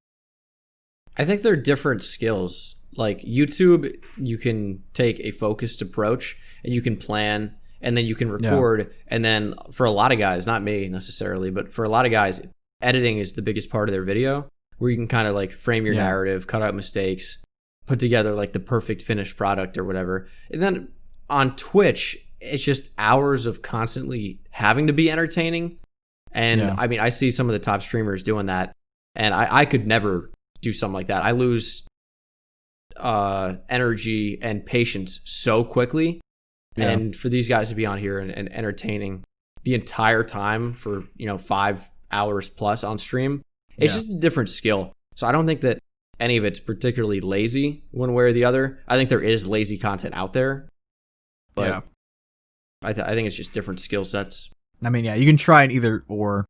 I think they're different skills. Like YouTube, you can take a focused approach and you can plan and then you can record. Yeah. And then for a lot of guys, not me necessarily, but for a lot of guys, editing is the biggest part of their video, where you can kind of like frame your narrative, cut out mistakes, put together like the perfect finished product or whatever. And then on Twitch, it's just hours of constantly having to be entertaining. And I mean, I see some of the top streamers doing that, and I could never do something like that. I lose energy and patience so quickly. Yeah. And for these guys to be on here and entertaining the entire time for 5 hours plus on stream, it's just a different skill. So I don't think that any of it's particularly lazy one way or the other. I think there is lazy content out there, but Yeah. I think it's just different skill sets. I mean, yeah, you can try it either or.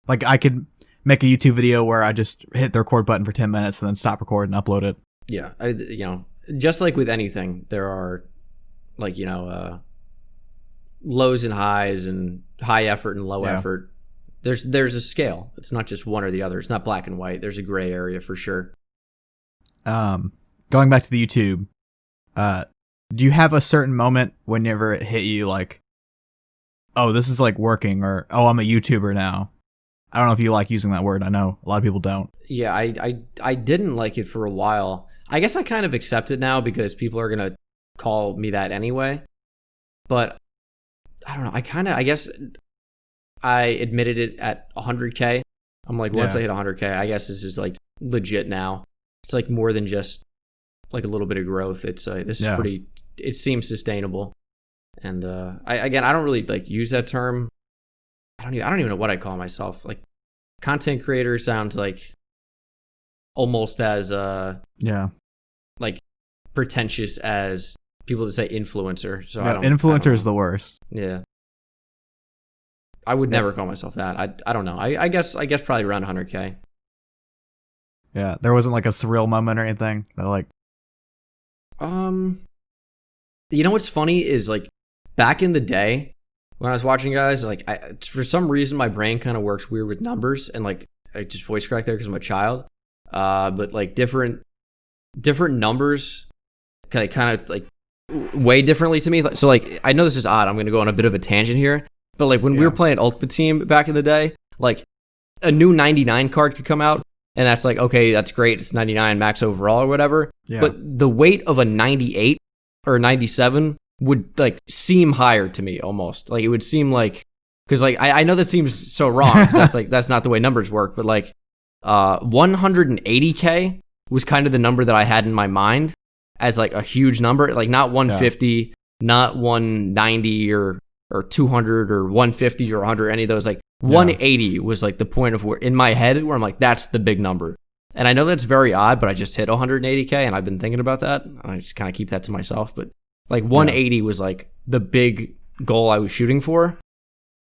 Like, I could make a YouTube video where I just hit the record button for 10 minutes and then stop recording and upload it. Yeah, just like with anything, there are like, lows and highs and high effort and low effort. There's a scale. It's not just one or the other. It's not black and white. There's a gray area for sure. Going back to the YouTube, do you have a certain moment whenever it hit you like, oh, this is like working, or oh, I'm a YouTuber now? I don't know if you like using that word. I know a lot of people don't. Yeah, I didn't like it for a while. I guess I kind of accept it now because people are going to call me that anyway. But I don't know. I guess I admitted it at 100K. I'm like, once I hit 100K, I guess this is like legit now. It's like more than just like a little bit of growth. It's this is pretty, it seems sustainable. And I don't really like use that term. I don't even know what I call myself. Like, content creator sounds like almost as like pretentious as people that say influencer. So influencer is the worst. Yeah, I would never call myself that. I don't know. I guess probably around 100K. Yeah, there wasn't like a surreal moment or anything that like. You know what's funny is like back in the day when I was watching guys, like for some reason my brain kind of works weird with numbers, and like I just voice crack there because I'm a child. But like different numbers kind of like way differently to me. So like I know this is odd. I'm going to go on a bit of a tangent here, but like when we were playing Ultimate Team back in the day, like a new 99 card could come out, and that's like, okay, that's great. It's 99 max overall or whatever. Yeah. But the weight of a 98 or 97 would like seem higher to me almost. Like it would seem like, because like I know that seems so wrong because that's not the way numbers work, but like 180K was kind of the number that I had in my mind as like a huge number, like not 150, not 190 or 200 or 150 or 100, any of those. Like 180 was like the point of where in my head where I'm like, that's the big number. And I know that's very odd, but I just hit 180K and I've been thinking about that. I just kind of keep that to myself, but like 180 was like the big goal I was shooting for,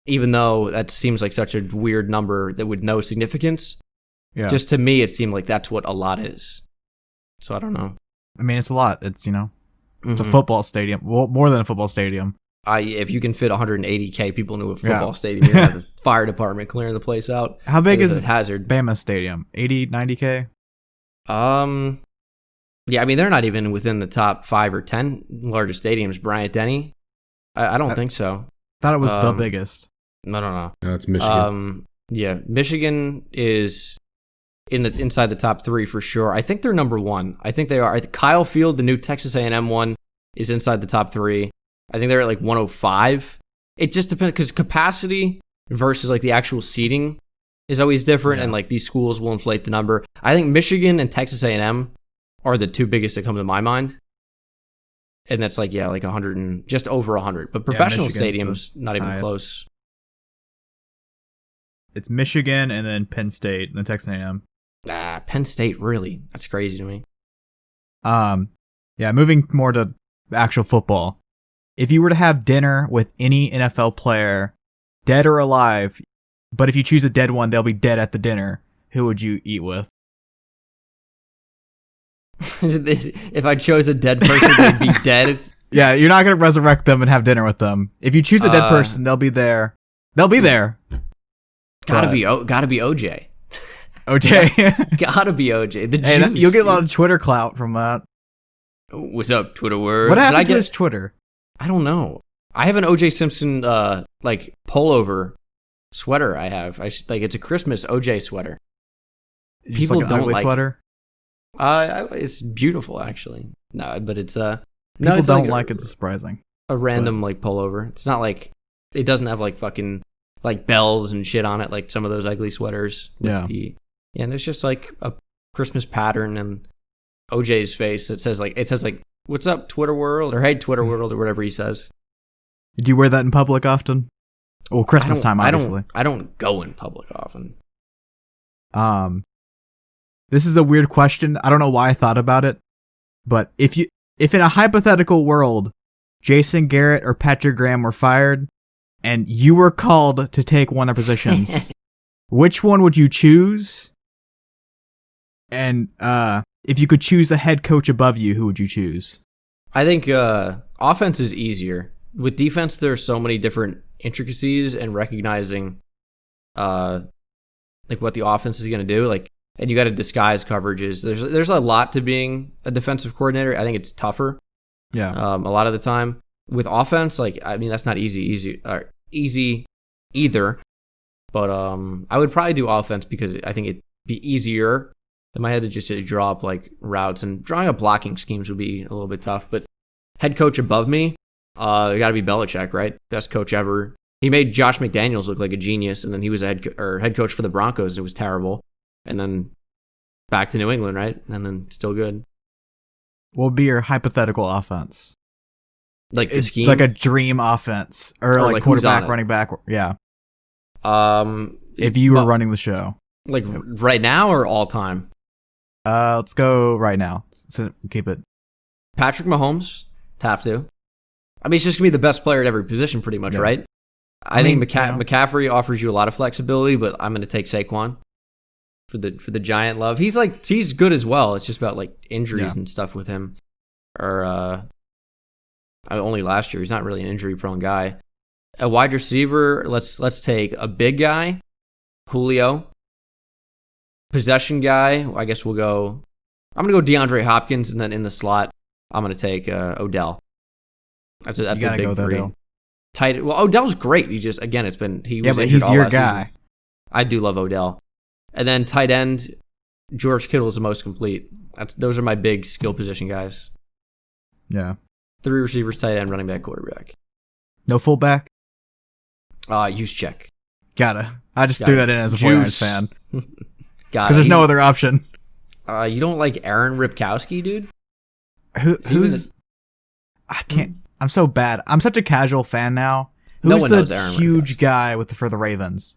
even though that seems like such a weird number that with no significance. Yeah. Just to me, it seemed like that's what a lot is. So I don't know. I mean, it's a lot. It's, it's a football stadium. Well, more than a football stadium. If you can fit 180K people into a football stadium, you have the fire department clearing the place out. How big is hazard? Bama Stadium? 80, 90K? Yeah, I mean, they're not even within the top 5 or 10 largest stadiums. Bryant-Denny? I don't think so. Thought it was the biggest. I don't know. No, it's Michigan. Yeah, Michigan is inside the top 3 for sure. I think they're number 1. I think they are. Kyle Field, the new Texas A&M one, is inside the top 3. I think they're at like 105. It just depends because capacity versus like the actual seating is always different, and like these schools will inflate the number. I think Michigan and Texas A&M are the two biggest that come to my mind. And that's like, like 100 and just over 100. But professional stadiums, not even close. It's Michigan and then Penn State and then Texas A&M. Penn State, really? That's crazy to me. Yeah, moving more to actual football. If you were to have dinner with any NFL player, dead or alive, but if you choose a dead one, they'll be dead at the dinner, who would you eat with? If I chose a dead person, they'd be dead. Yeah, you're not going to resurrect them and have dinner with them. If you choose a dead person, they'll be there. They'll be there. Gotta be OJ. OJ. Gotta be OJ. The hey, juice, you'll get a lot of Twitter clout from that. What's up, Twitter word? What happened to his Twitter? I don't know. I have an OJ Simpson like pullover sweater. I have. It's a Christmas OJ sweater. People like don't like sweater. It's beautiful actually. No, but it's people don't like, like it's surprising. A random like pullover. It's not like it doesn't have like fucking like bells and shit on it like some of those ugly sweaters. And it's just like a Christmas pattern and OJ's face. It says like what's up Twitter world or hey Twitter world or whatever he says. Do you wear that in public often? Well, Christmas time obviously. I don't go in public often. this is a weird question. I don't know why I thought about it, but if in a hypothetical world, Jason Garrett or Patrick Graham were fired, and you were called to take one of their positions, which one would you choose? And if you could choose the head coach above you, who would you choose? I think offense is easier. With defense, there are so many different intricacies and recognizing like what the offense is going to do. Like, and you got to disguise coverages. There's a lot to being a defensive coordinator. I think it's tougher. Yeah. A lot of the time with offense, like, I mean, that's not easy either. But I would probably do offense because I think it'd be easier. In my head to just draw up like routes, and drawing up blocking schemes would be a little bit tough. But head coach above me, it got to be Belichick, right? Best coach ever. He made Josh McDaniels look like a genius, and then he was a head coach for the Broncos. It was terrible, and then back to New England, right? And then still good. What would be your hypothetical offense? Like the scheme, like a dream offense, or like quarterback, running back. Yeah. If you were running the show, like right now or all time. Let's go right now. So keep it. Patrick Mahomes, have to. I mean, he's just gonna be the best player at every position, pretty much, right? I think McCaffrey offers you a lot of flexibility, but I'm gonna take Saquon for the Giant love. He's good as well. It's just about like injuries and stuff with him. Or only last year. He's not really an injury prone guy. A wide receiver. Let's take a big guy, Julio. Possession guy, I guess I'm going to go DeAndre Hopkins, and then in the slot, I'm going to take Odell. That's a big three. Odell's great. He was injured all last season. I do love Odell. And then tight end, George Kittle is the most complete. Those are my big skill position guys. Yeah. 3 receivers, tight end, running back, quarterback. No fullback? Use check. I just threw that in as a 49ers fan. Because there's no other option. You don't like Aaron Ripkowski, dude? Who's... I can't... I'm so bad. I'm such a casual fan now. Who's the huge guy for the Ravens?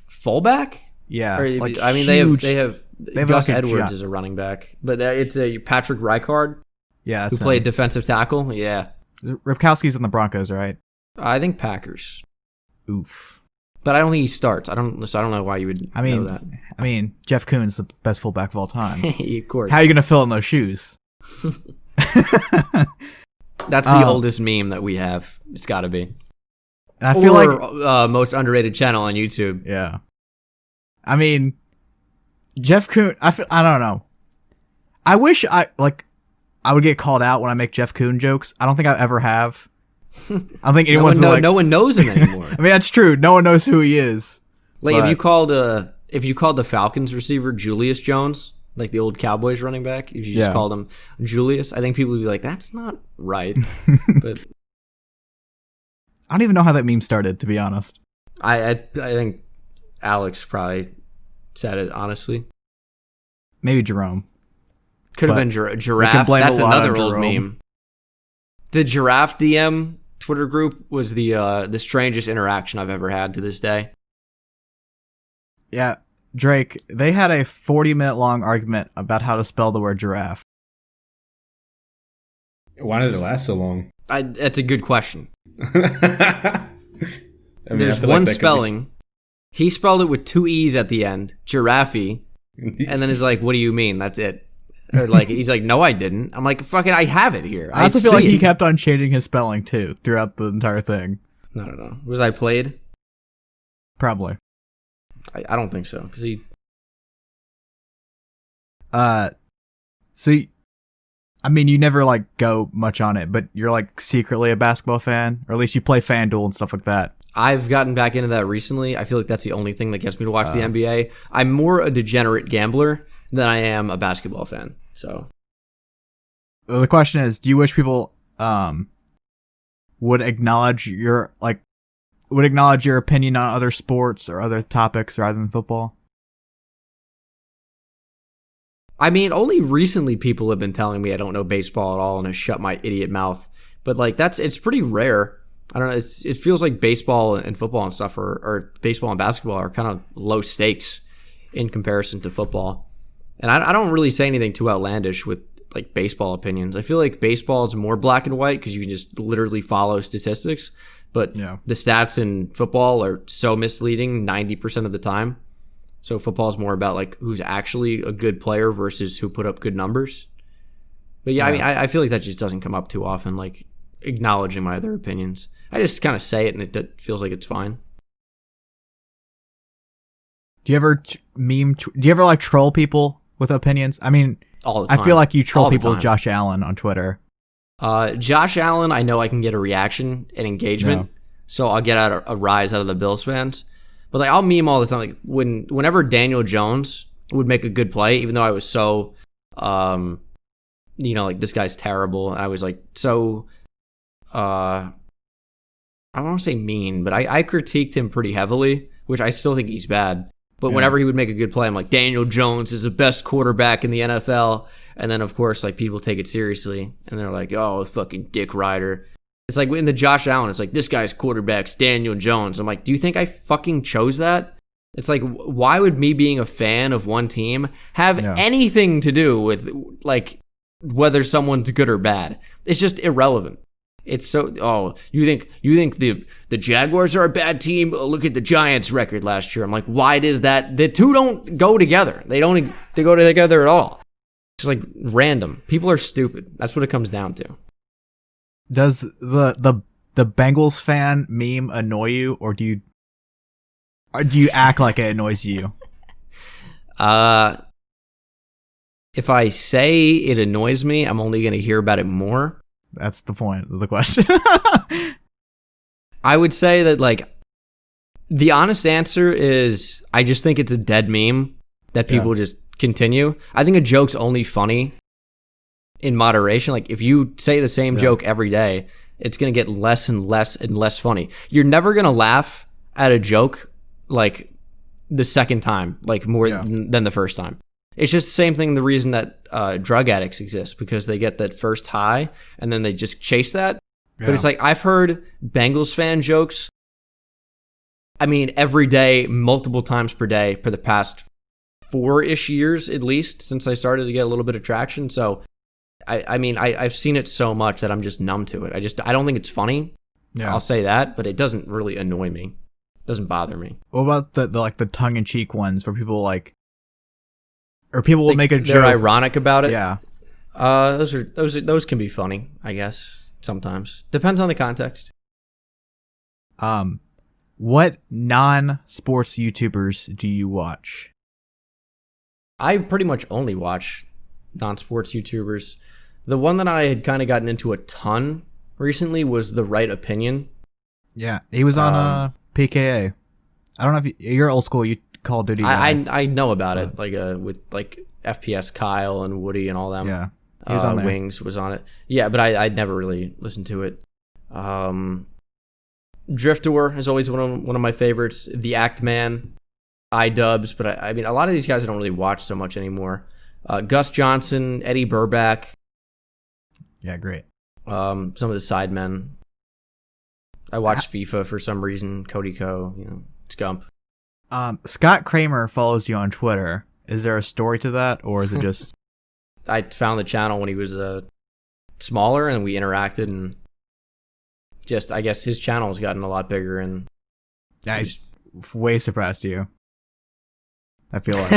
Fullback? Yeah. They have Gus Edwards as a running back. But it's a Patrick Reichard. Yeah, who played defensive tackle. Yeah. Ripkowski's in the Broncos, right? I think Packers. Oof. But I don't think he starts. I don't know why you would know that. I mean, Jeff Kuhn's the best fullback of all time. Of course. How are you going to fill in those shoes? That's the oldest meme that we have. It's got to be. And I feel like most underrated channel on YouTube. Yeah. I mean, Jeff Kuhn. I don't know. I wish I would get called out when I make Jeff Kuhn jokes. I don't think I ever have. I don't think anyone's no one knows him anymore. I mean, that's true. No one knows who he is. Like if you called the Falcons receiver Julius Jones, like the old Cowboys running back, if you just called him Julius, I think people would be like, "That's not right." But I don't even know how that meme started, to be honest. I think Alex probably said it, honestly. Maybe Jerome. Could have been Giraffe. That's another old meme. The Giraffe DM Twitter group was the strangest interaction I've ever had to this day. Yeah, Drake, they had a 40-minute long argument about how to spell the word giraffe. Why did it last so long? That's a good question. There's one spelling. He spelled it with 2 E's at the end, giraffe, and then is like, "What do you mean? That's it." Or like he's like, "No, I didn't." I'm like, "Fucking, I have it here." I also feel like he kept on changing his spelling too throughout the entire thing. I don't know. Was I played? Probably. I don't think so because he. So, I mean, you never like go much on it, but you're like secretly a basketball fan, or at least you play FanDuel and stuff like that. I've gotten back into that recently. I feel like that's the only thing that gets me to watch the NBA. I'm more a degenerate gambler than I am a basketball fan. So the question is, do you wish people would acknowledge your opinion on other sports or other topics rather than football? I mean, only recently people have been telling me I don't know baseball at all and I shut my idiot mouth. But like it's pretty rare. I don't know. It feels like baseball and football and stuff or baseball and basketball are kind of low stakes in comparison to football. And I don't really say anything too outlandish with like baseball opinions. I feel like baseball is more black and white because you can just literally follow statistics. But the stats in football are so misleading 90% of the time. So football is more about like who's actually a good player versus who put up good numbers. But I mean, I feel like that just doesn't come up too often, like acknowledging my other opinions. I just kind of say it and it feels like it's fine. Do you ever do you ever like troll people with opinions? I mean, all the time. I feel like you troll people with Josh Allen on Twitter. Josh Allen, I know I can get a reaction and engagement, so I'll get a rise out of the Bills fans. But like I'll meme all the time. Like whenever Daniel Jones would make a good play, even though I was so, like this guy's terrible. I was like so, I don't want to say mean, but I critiqued him pretty heavily, which I still think he's bad. But whenever he would make a good play, I'm like, Daniel Jones is the best quarterback in the NFL. And then, of course, like people take it seriously. And they're like, oh, fucking dick rider. It's like in the Josh Allen, it's like, this guy's quarterback's Daniel Jones. I'm like, do you think I fucking chose that? It's like, why would me being a fan of one team have anything to do with, like, whether someone's good or bad? It's just irrelevant. It's so, you think the Jaguars are a bad team? Oh, look at the Giants' record last year. I'm like, why does that? The two don't go together. They go together at all. It's like random. People are stupid. That's what it comes down to. Does the Bengals fan meme annoy you, or do you act like it annoys you? If I say it annoys me, I'm only going to hear about it more. That's the point of the question. I would say that, like, the honest answer is I just think it's a dead meme that people just continue. I think a joke's only funny in moderation. Like, if you say the same joke every day, it's going to get less and less and less funny. You're never going to laugh at a joke, like, the second time, like, more than the first time. It's just the same thing, the reason that drug addicts exist, because they get that first high and then they just chase that. Yeah. But it's like, I've heard Bengals fan jokes, I mean, every day, multiple times per day for the past 4-ish years, at least, since I started to get a little bit of traction. So, I've seen it so much that I'm just numb to it. I don't think it's funny. Yeah. I'll say that, but it doesn't really annoy me. It doesn't bother me. What about the tongue-in-cheek ones where people like, or people will make a joke. They're ironic about it. Yeah. Those can be funny, I guess, sometimes. Depends on the context. What non-sports YouTubers do you watch? I pretty much only watch non-sports YouTubers. The one that I had kind of gotten into a ton recently was The Right Opinion. Yeah, he was on PKA. I don't know if you're old school. You Call of Duty. I know about it, like with like FPS Kyle and Woody and all them. Yeah, he was on there. Wings was on it. Yeah, but I'd never really listened to it. Driftor is always one of my favorites. The Act Man, iDubbbz, but I mean a lot of these guys I don't really watch so much anymore. Gus Johnson, Eddie Burback. Yeah, great. Some of the sidemen. I watch FIFA for some reason. Cody Co. Scump. Scott Kramer follows you on Twitter. Is there a story to that, or is it just? I found the channel when he was smaller, and we interacted, and just I guess his channel has gotten a lot bigger, and he's way surpassed you. I feel like.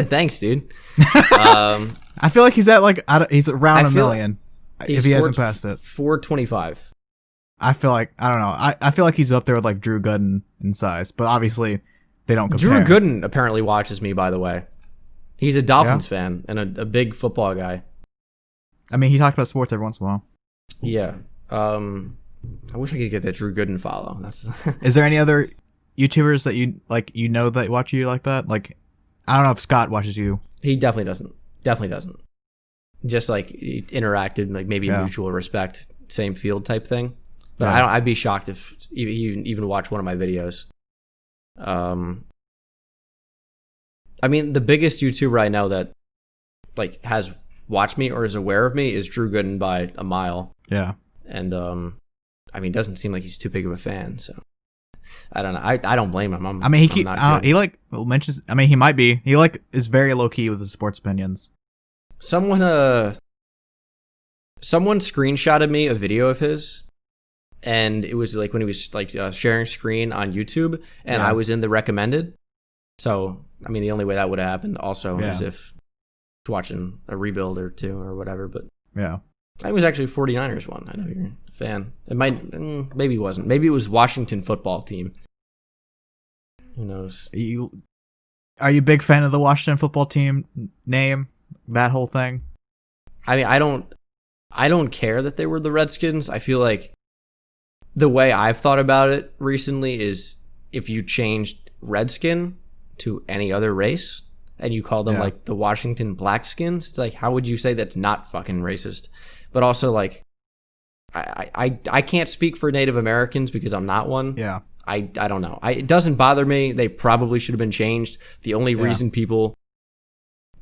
Thanks, dude. I feel like he's at he's around 1 million. If he hasn't passed it, 425. I feel like I don't know. I feel like he's up there with like Drew Gooden in size, but obviously. They don't compare. Drew Gooden apparently watches me, by the way. He's a Dolphins fan and a big football guy. I mean, he talked about sports every once in a while. Yeah. I wish I could get that Drew Gooden follow. Is there any other YouTubers that you know that watch you like that? Like, I don't know if Scott watches you. He definitely doesn't. Just like interacted, like maybe mutual respect, same field type thing. But I'd be shocked if he even watched one of my videos. I mean, the biggest YouTuber I know that like has watched me or is aware of me is Drew Gooden by a mile. Yeah. And I mean, it doesn't seem like he's too big of a fan. So I don't know. I don't blame him. He like mentions. I mean, he might be. He like is very low key with his sports opinions. Someone screenshotted me a video of his, and it was like when he was like sharing screen on YouTube, and I was in the recommended. So I mean, the only way that would have happened also is if watching a rebuild or two or whatever. But yeah, I was actually 49ers one. I know you're a fan. It might, maybe it wasn't. Maybe it was Washington football team. Who knows? Are you a big fan of the Washington football team name? That whole thing? I mean, I don't care that they were the Redskins. I feel like the way I've thought about it recently is if you changed Redskin to any other race and you call them like the Washington Blackskins, it's like, how would you say that's not fucking racist? But also like, I can't speak for Native Americans because I'm not one. Yeah. I don't know. It doesn't bother me. They probably should have been changed. The only reason people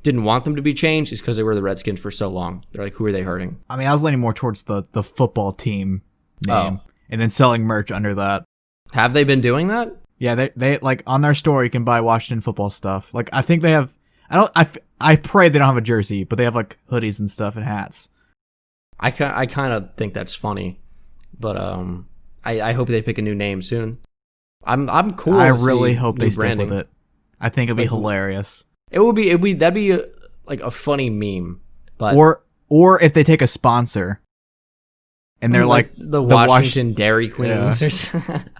didn't want them to be changed is because they were the Redskins for so long. They're like, who are they hurting? I mean, I was leaning more towards the football team name and then selling merch under that. Have they been doing that? Yeah, they like on their store you can buy Washington football stuff. Like I think they have. I pray they don't have a jersey, but they have like hoodies and stuff and hats. I kind of think that's funny, but I hope they pick a new name soon. I'm cool. I really hope they stick with it. I think it'd be hilarious. That'd be like a funny meme, but or if they take a sponsor and they're like the Washington Dairy Queens or something.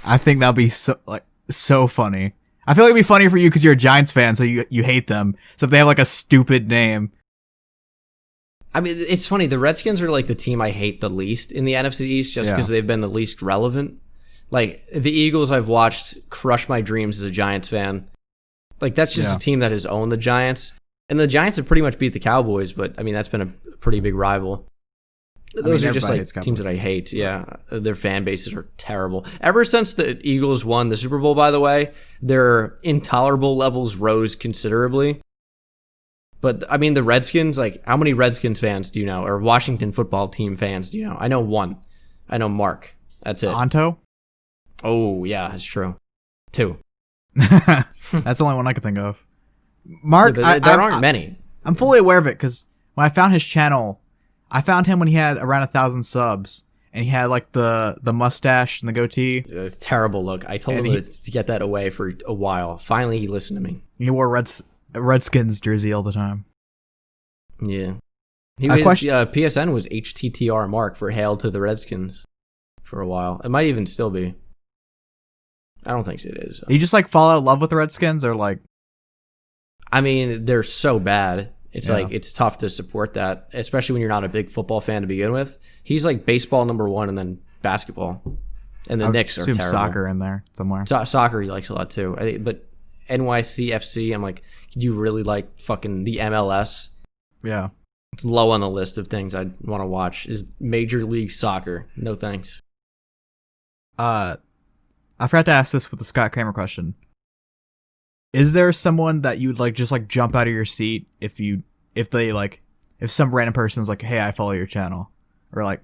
I think that'd be so funny. I feel like it'd be funny for you because you're a Giants fan, so you hate them. So if they have like a stupid name. I mean, it's funny. The Redskins are like the team I hate the least in the NFC East just because they've been the least relevant. Like, the Eagles I've watched crush my dreams as a Giants fan. Like, that's just a team that has owned the Giants. And the Giants have pretty much beat the Cowboys, but, I mean, that's been a pretty big rival. Those are just, like, teams that I hate. Yeah, their fan bases are terrible. Ever since the Eagles won the Super Bowl, by the way, their intolerable levels rose considerably. But, I mean, the Redskins, like, how many Redskins fans do you know? Or Washington football team fans do you know? I know one. I know Mark. That's it. Anto? Oh, yeah, that's true. 2. That's the only one I could think of. Mark, there aren't many. I'm fully aware of it because when I found his channel, I found him when he had around 1,000 subs. And he had, like, the mustache and the goatee. It was a terrible look. I told him to get that away for a while. Finally, he listened to me. He wore Redskins jersey all the time. Yeah. PSN was HTTR Mark for Hail to the Redskins for a while. It might even still be. I don't think it is. You just like fall out of love with the Redskins or like? I mean, they're so bad. It's like, it's tough to support that, especially when you're not a big football fan to begin with. He's like baseball number 1 and then basketball. And the Knicks are terrible. Soccer in there somewhere. Soccer he likes a lot too. But NYCFC, I'm like, you really like fucking the MLS? Yeah. It's low on the list of things I'd want to watch is Major League Soccer. No thanks. I forgot to ask this with the Scott Kramer question. Is there someone that you'd like just like jump out of your seat if some random person's like, hey, I follow your channel, or like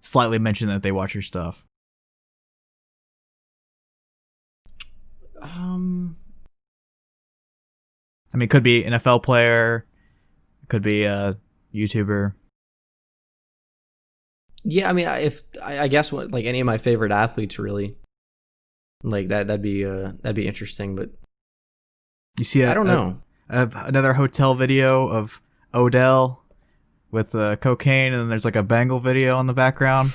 slightly mention that they watch your stuff? I mean, it could be an NFL player, it could be a YouTuber. Yeah, I mean, I guess what like any of my favorite athletes really, like that'd be interesting, but you see, I don't know. Another hotel video of Odell with cocaine, and then there's like a Bengal video in the background.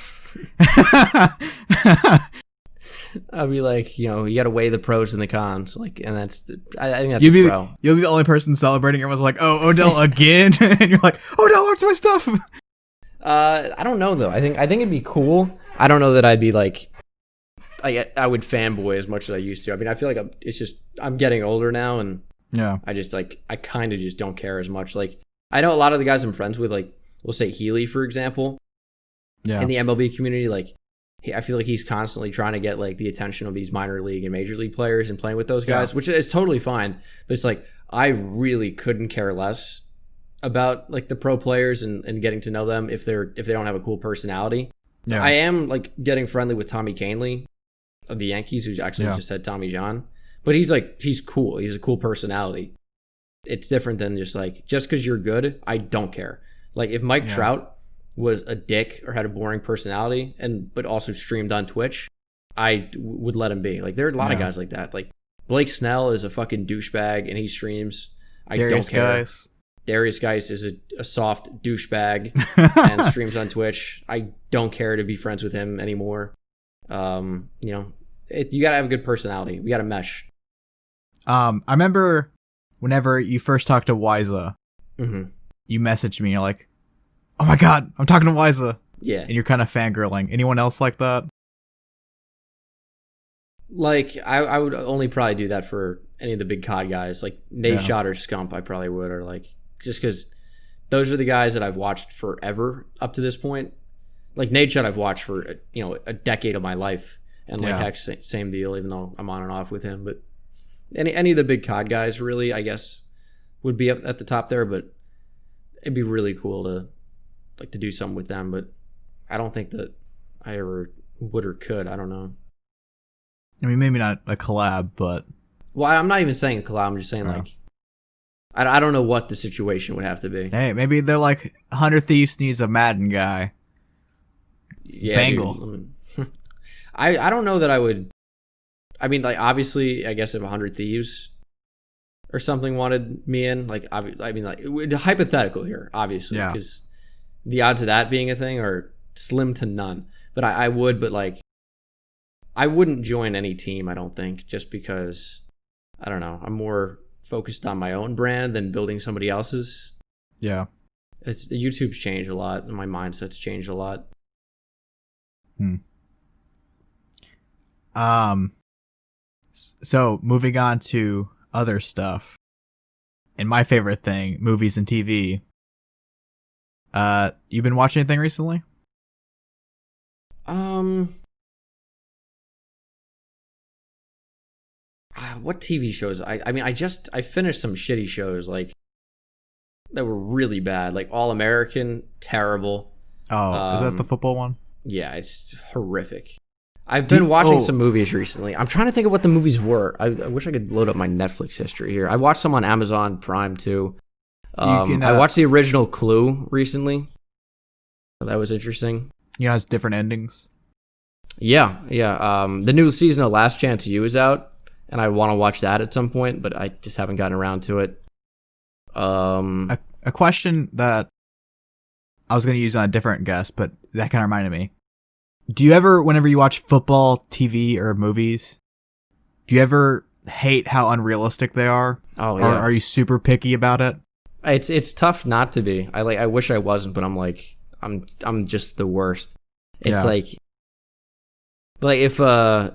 I'll be like, you got to weigh the pros and the cons, like, and I think that's you'll pro. You'll be the only person celebrating. Everyone's like, "Oh, Odell again," and you're like, "Odell, what's my stuff?" I don't know though. I think it'd be cool. I don't know that I'd be like, I would fanboy as much as I used to. I mean, I feel like I'm getting older now, and I kind of just don't care as much. Like, I know a lot of the guys I'm friends with, like, we'll say Healy, for example, in the MLB community, like, I feel like he's constantly trying to get like the attention of these minor league and major league players and playing with those guys, which is totally fine. But it's like, I really couldn't care less about like the pro players and getting to know them if they don't have a cool personality. Yeah. I am like getting friendly with Tommy Canley of the Yankees, who actually just said Tommy John. But he's cool. He's a cool personality. It's different than just because you're good, I don't care. Like if Mike Trout was a dick or had a boring personality but also streamed on Twitch, I would let him be. Like there are a lot of guys like that. Like Blake Snell is a fucking douchebag and he streams. I don't care. Darius Geis is a soft douchebag and streams on Twitch. I don't care to be friends with him anymore. You gotta have a good personality. We gotta mesh. I remember whenever you first talked to Wiza, you messaged me. You're like, "Oh my god, I'm talking to Wiza." Yeah, and you're kind of fangirling. Anyone else like that? Like I would only probably do that for any of the big COD guys, like Nate Shot or Scump. I probably would, or like just because those are the guys that I've watched forever up to this point. Like Nate Shot, I've watched for a decade of my life, and like heck, same deal. Even though I'm on and off with him, but any of the big COD guys really, I guess, would be up at the top there. But it'd be really cool to do something with them. But I don't think that I ever would or could. I don't know. I mean, maybe not a collab, but... Well, I'm not even saying a collab. I'm just saying, I don't know what the situation would have to be. Hey, maybe they're like, 100 Thieves needs a Madden guy. Yeah, Bengal. I don't know that I would... I mean, like, obviously, I guess if 100 Thieves or something wanted me in, like, I mean, like, hypothetical here, obviously, because the odds of that being a thing are slim to none. But I would, but, like, I wouldn't join any team, I don't think, just because, I don't know, I'm more focused on my own brand than building somebody else's. Yeah. YouTube's changed a lot, and my mindset's changed a lot. So, moving on to other stuff, and my favorite thing, movies and TV. You been watching anything recently? What TV shows? I mean, I finished some shitty shows like that were really bad, like All American, terrible. Oh, is that the football one? Yeah, it's horrific. I've been watching some movies recently. I'm trying to think of what the movies were. I wish I could load up my Netflix history here. I watched some on Amazon Prime too. I watched the original Clue recently. That was interesting. It has different endings. Yeah. The new season of Last Chance U is out, and I want to watch that at some point, but I just haven't gotten around to it. A question that I was going to use on a different guest, but that kind of reminded me. Do you ever, whenever you watch football, TV, or movies, do you ever hate how unrealistic they are? Oh, yeah. Or are you super picky about it? It's tough not to be. I wish I wasn't, but I'm like, I'm just the worst. It's like if I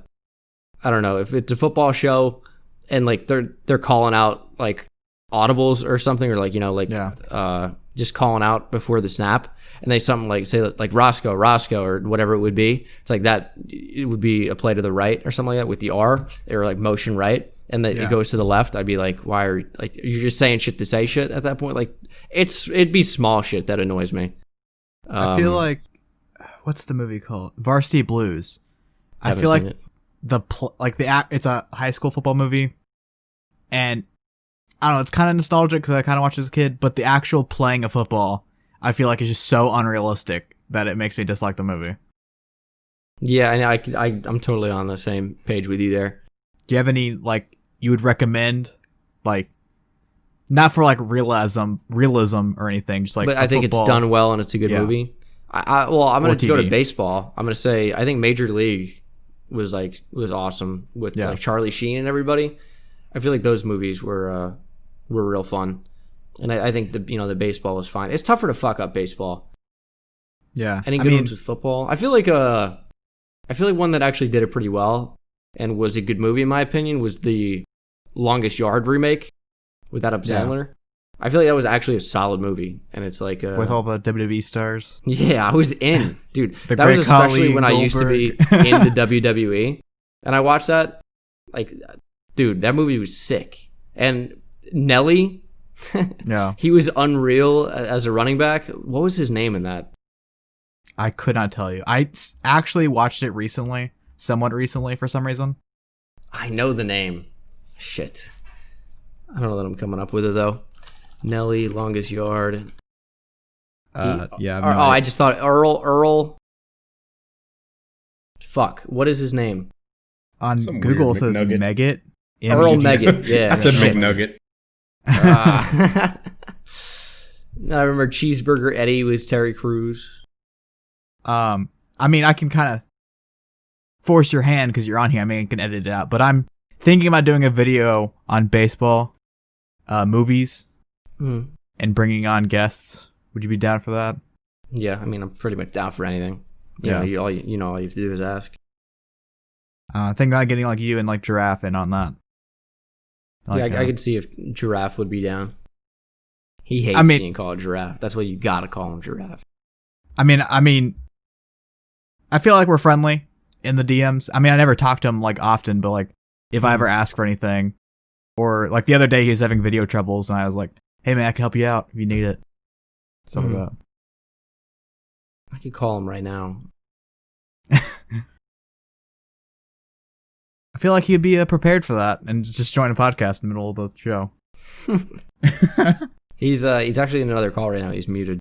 don't know, if it's a football show and like they're calling out like audibles or something, or like just calling out before the snap, and they something like say like Roscoe or whatever it would be. It's like that. It would be a play to the right or something like that with the R, or like motion right, and it goes to the left. I'd be like, why are you're just saying shit to say shit at that point? Like it'd be small shit that annoys me. I feel like, what's the movie called? Varsity Blues. I feel like it's a high school football movie, and I don't know, it's kind of nostalgic because I kind of watched as a kid, but the actual playing of football, I feel like is just so unrealistic that it makes me dislike the movie. Yeah, and I'm totally on the same page with you there. Do you have any like you would recommend, like not for like realism or anything, just like? But I think it's done well and it's a good movie. I'm going to go to baseball. I'm going to say I think Major League was awesome with like Charlie Sheen and everybody. I feel like those movies were real fun, and I think the baseball was fine. It's tougher to fuck up baseball. Yeah, any good ones with football? I feel like one that actually did it pretty well and was a good movie in my opinion was the Longest Yard remake with Adam Sandler. I feel like that was actually a solid movie, and it's like with all the WWE stars. Yeah, I was in, dude. That was especially when I used to be in the WWE, and I watched that. Like, dude, that movie was sick. And Nelly, he was unreal as a running back. What was his name in that? I could not tell you. I actually watched it recently, somewhat recently for some reason. I know the name. Shit. I don't know that I'm coming up with it, though. Nelly, Longest Yard. Yeah. I just thought Earl. Fuck. What is his name? On Google, it says Megget. Earl Megget. Yeah. I said McNugget. I remember Cheeseburger Eddie was Terry Crews. I mean, I can kind of force your hand because you're on here. I mean, I can edit it out. But I'm thinking about doing a video on baseball movies and bringing on guests. Would you be down for that? Yeah, I mean, I'm pretty much down for anything. Yeah. All you have to do is ask. Think about getting like you and like Giraffe in on that. I could see if Giraffe would be down. He hates being called Giraffe. That's why you gotta call him Giraffe. I mean, I feel like we're friendly in the DMs. I mean, I never talk to him like often, but like if I ever ask for anything, or like the other day he was having video troubles, and I was like, "Hey man, I can help you out if you need it." Stuff like that. I could call him right now. I feel like he'd be prepared for that and just join a podcast in the middle of the show. He's actually in another call right now. He's muted.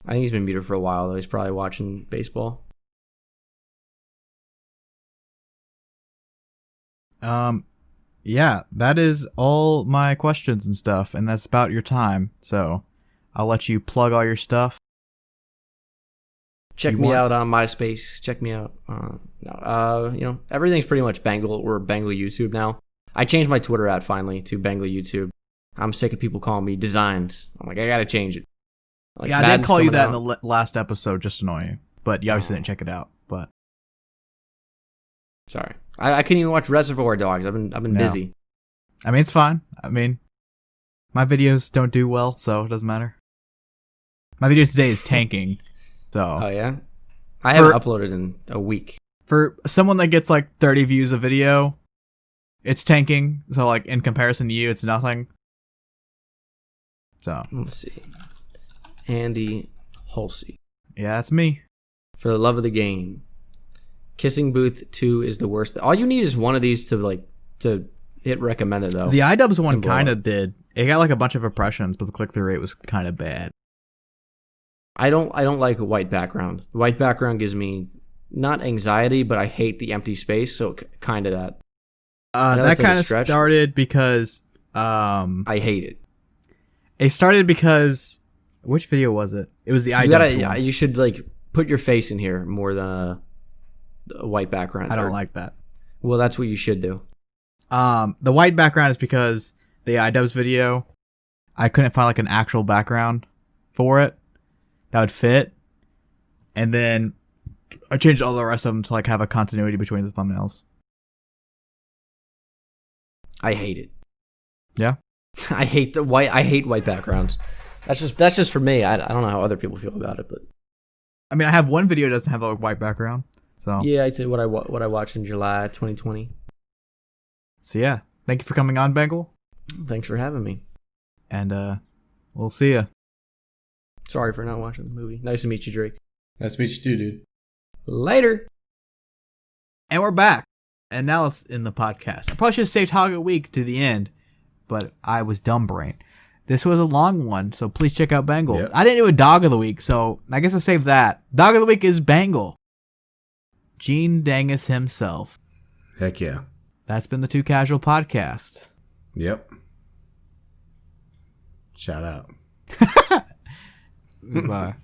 I think he's been muted for a while, though. He's probably watching baseball. Yeah, that is all my questions and stuff, and that's about your time. So I'll let you plug all your stuff. Check me out on MySpace. Check me out. Everything's pretty much Bengal or Bengal YouTube now. I changed my Twitter ad finally to Bengal YouTube. I'm sick of people calling me Designs. I'm like, I gotta change it. Like, yeah, I did call you that in the last episode just to annoy you, but you obviously didn't check it out. But sorry, I couldn't even watch Reservoir Dogs. I've been busy. I mean, it's fine. I mean, my videos don't do well, so it doesn't matter. My videos today is tanking. So. Oh yeah, I haven't uploaded in a week. For someone that gets like 30 views a video, it's tanking. So like in comparison to you, it's nothing. So let's see, Andy Halsey. Yeah, that's me. For the love of the game, Kissing Booth 2 is the worst. All you need is one of these to hit recommended though. The iDubbbz one kind of did. It got like a bunch of impressions, but the click-through rate was kind of bad. I don't like a white background. The white background gives me not anxiety, but I hate the empty space. So kind of that. That kind of started because I hate it. It started because which video was it? It was the iDubbbz one. You should like put your face in here more than a white background. I don't like that. Well, that's what you should do. The white background is because the iDubbbz video, I couldn't find like an actual background for it that would fit, and then I changed all the rest of them to like have a continuity between the thumbnails. I hate it. Yeah, I hate white backgrounds. That's just for me. I don't know how other people feel about it, but I mean, I have one video that doesn't have a white background, so yeah, I'd say what I watched in July 2020. So yeah, thank you for coming on, Bengal. Thanks for having me. And we'll see ya. Sorry for not watching the movie. Nice to meet you, Drake. Nice to meet you too, dude. Later. And we're back. And now it's in the podcast. I probably should have saved Hawg a week to the end, but I was dumb brain. This was a long one, so please check out Bengal. Yep. I didn't do a dog of the week, so I guess I'll save that. Dog of the week is Bengal. Gene Dangus himself. Heck yeah. That's been the Too Casual Podcast. Yep. Shout out. Bye.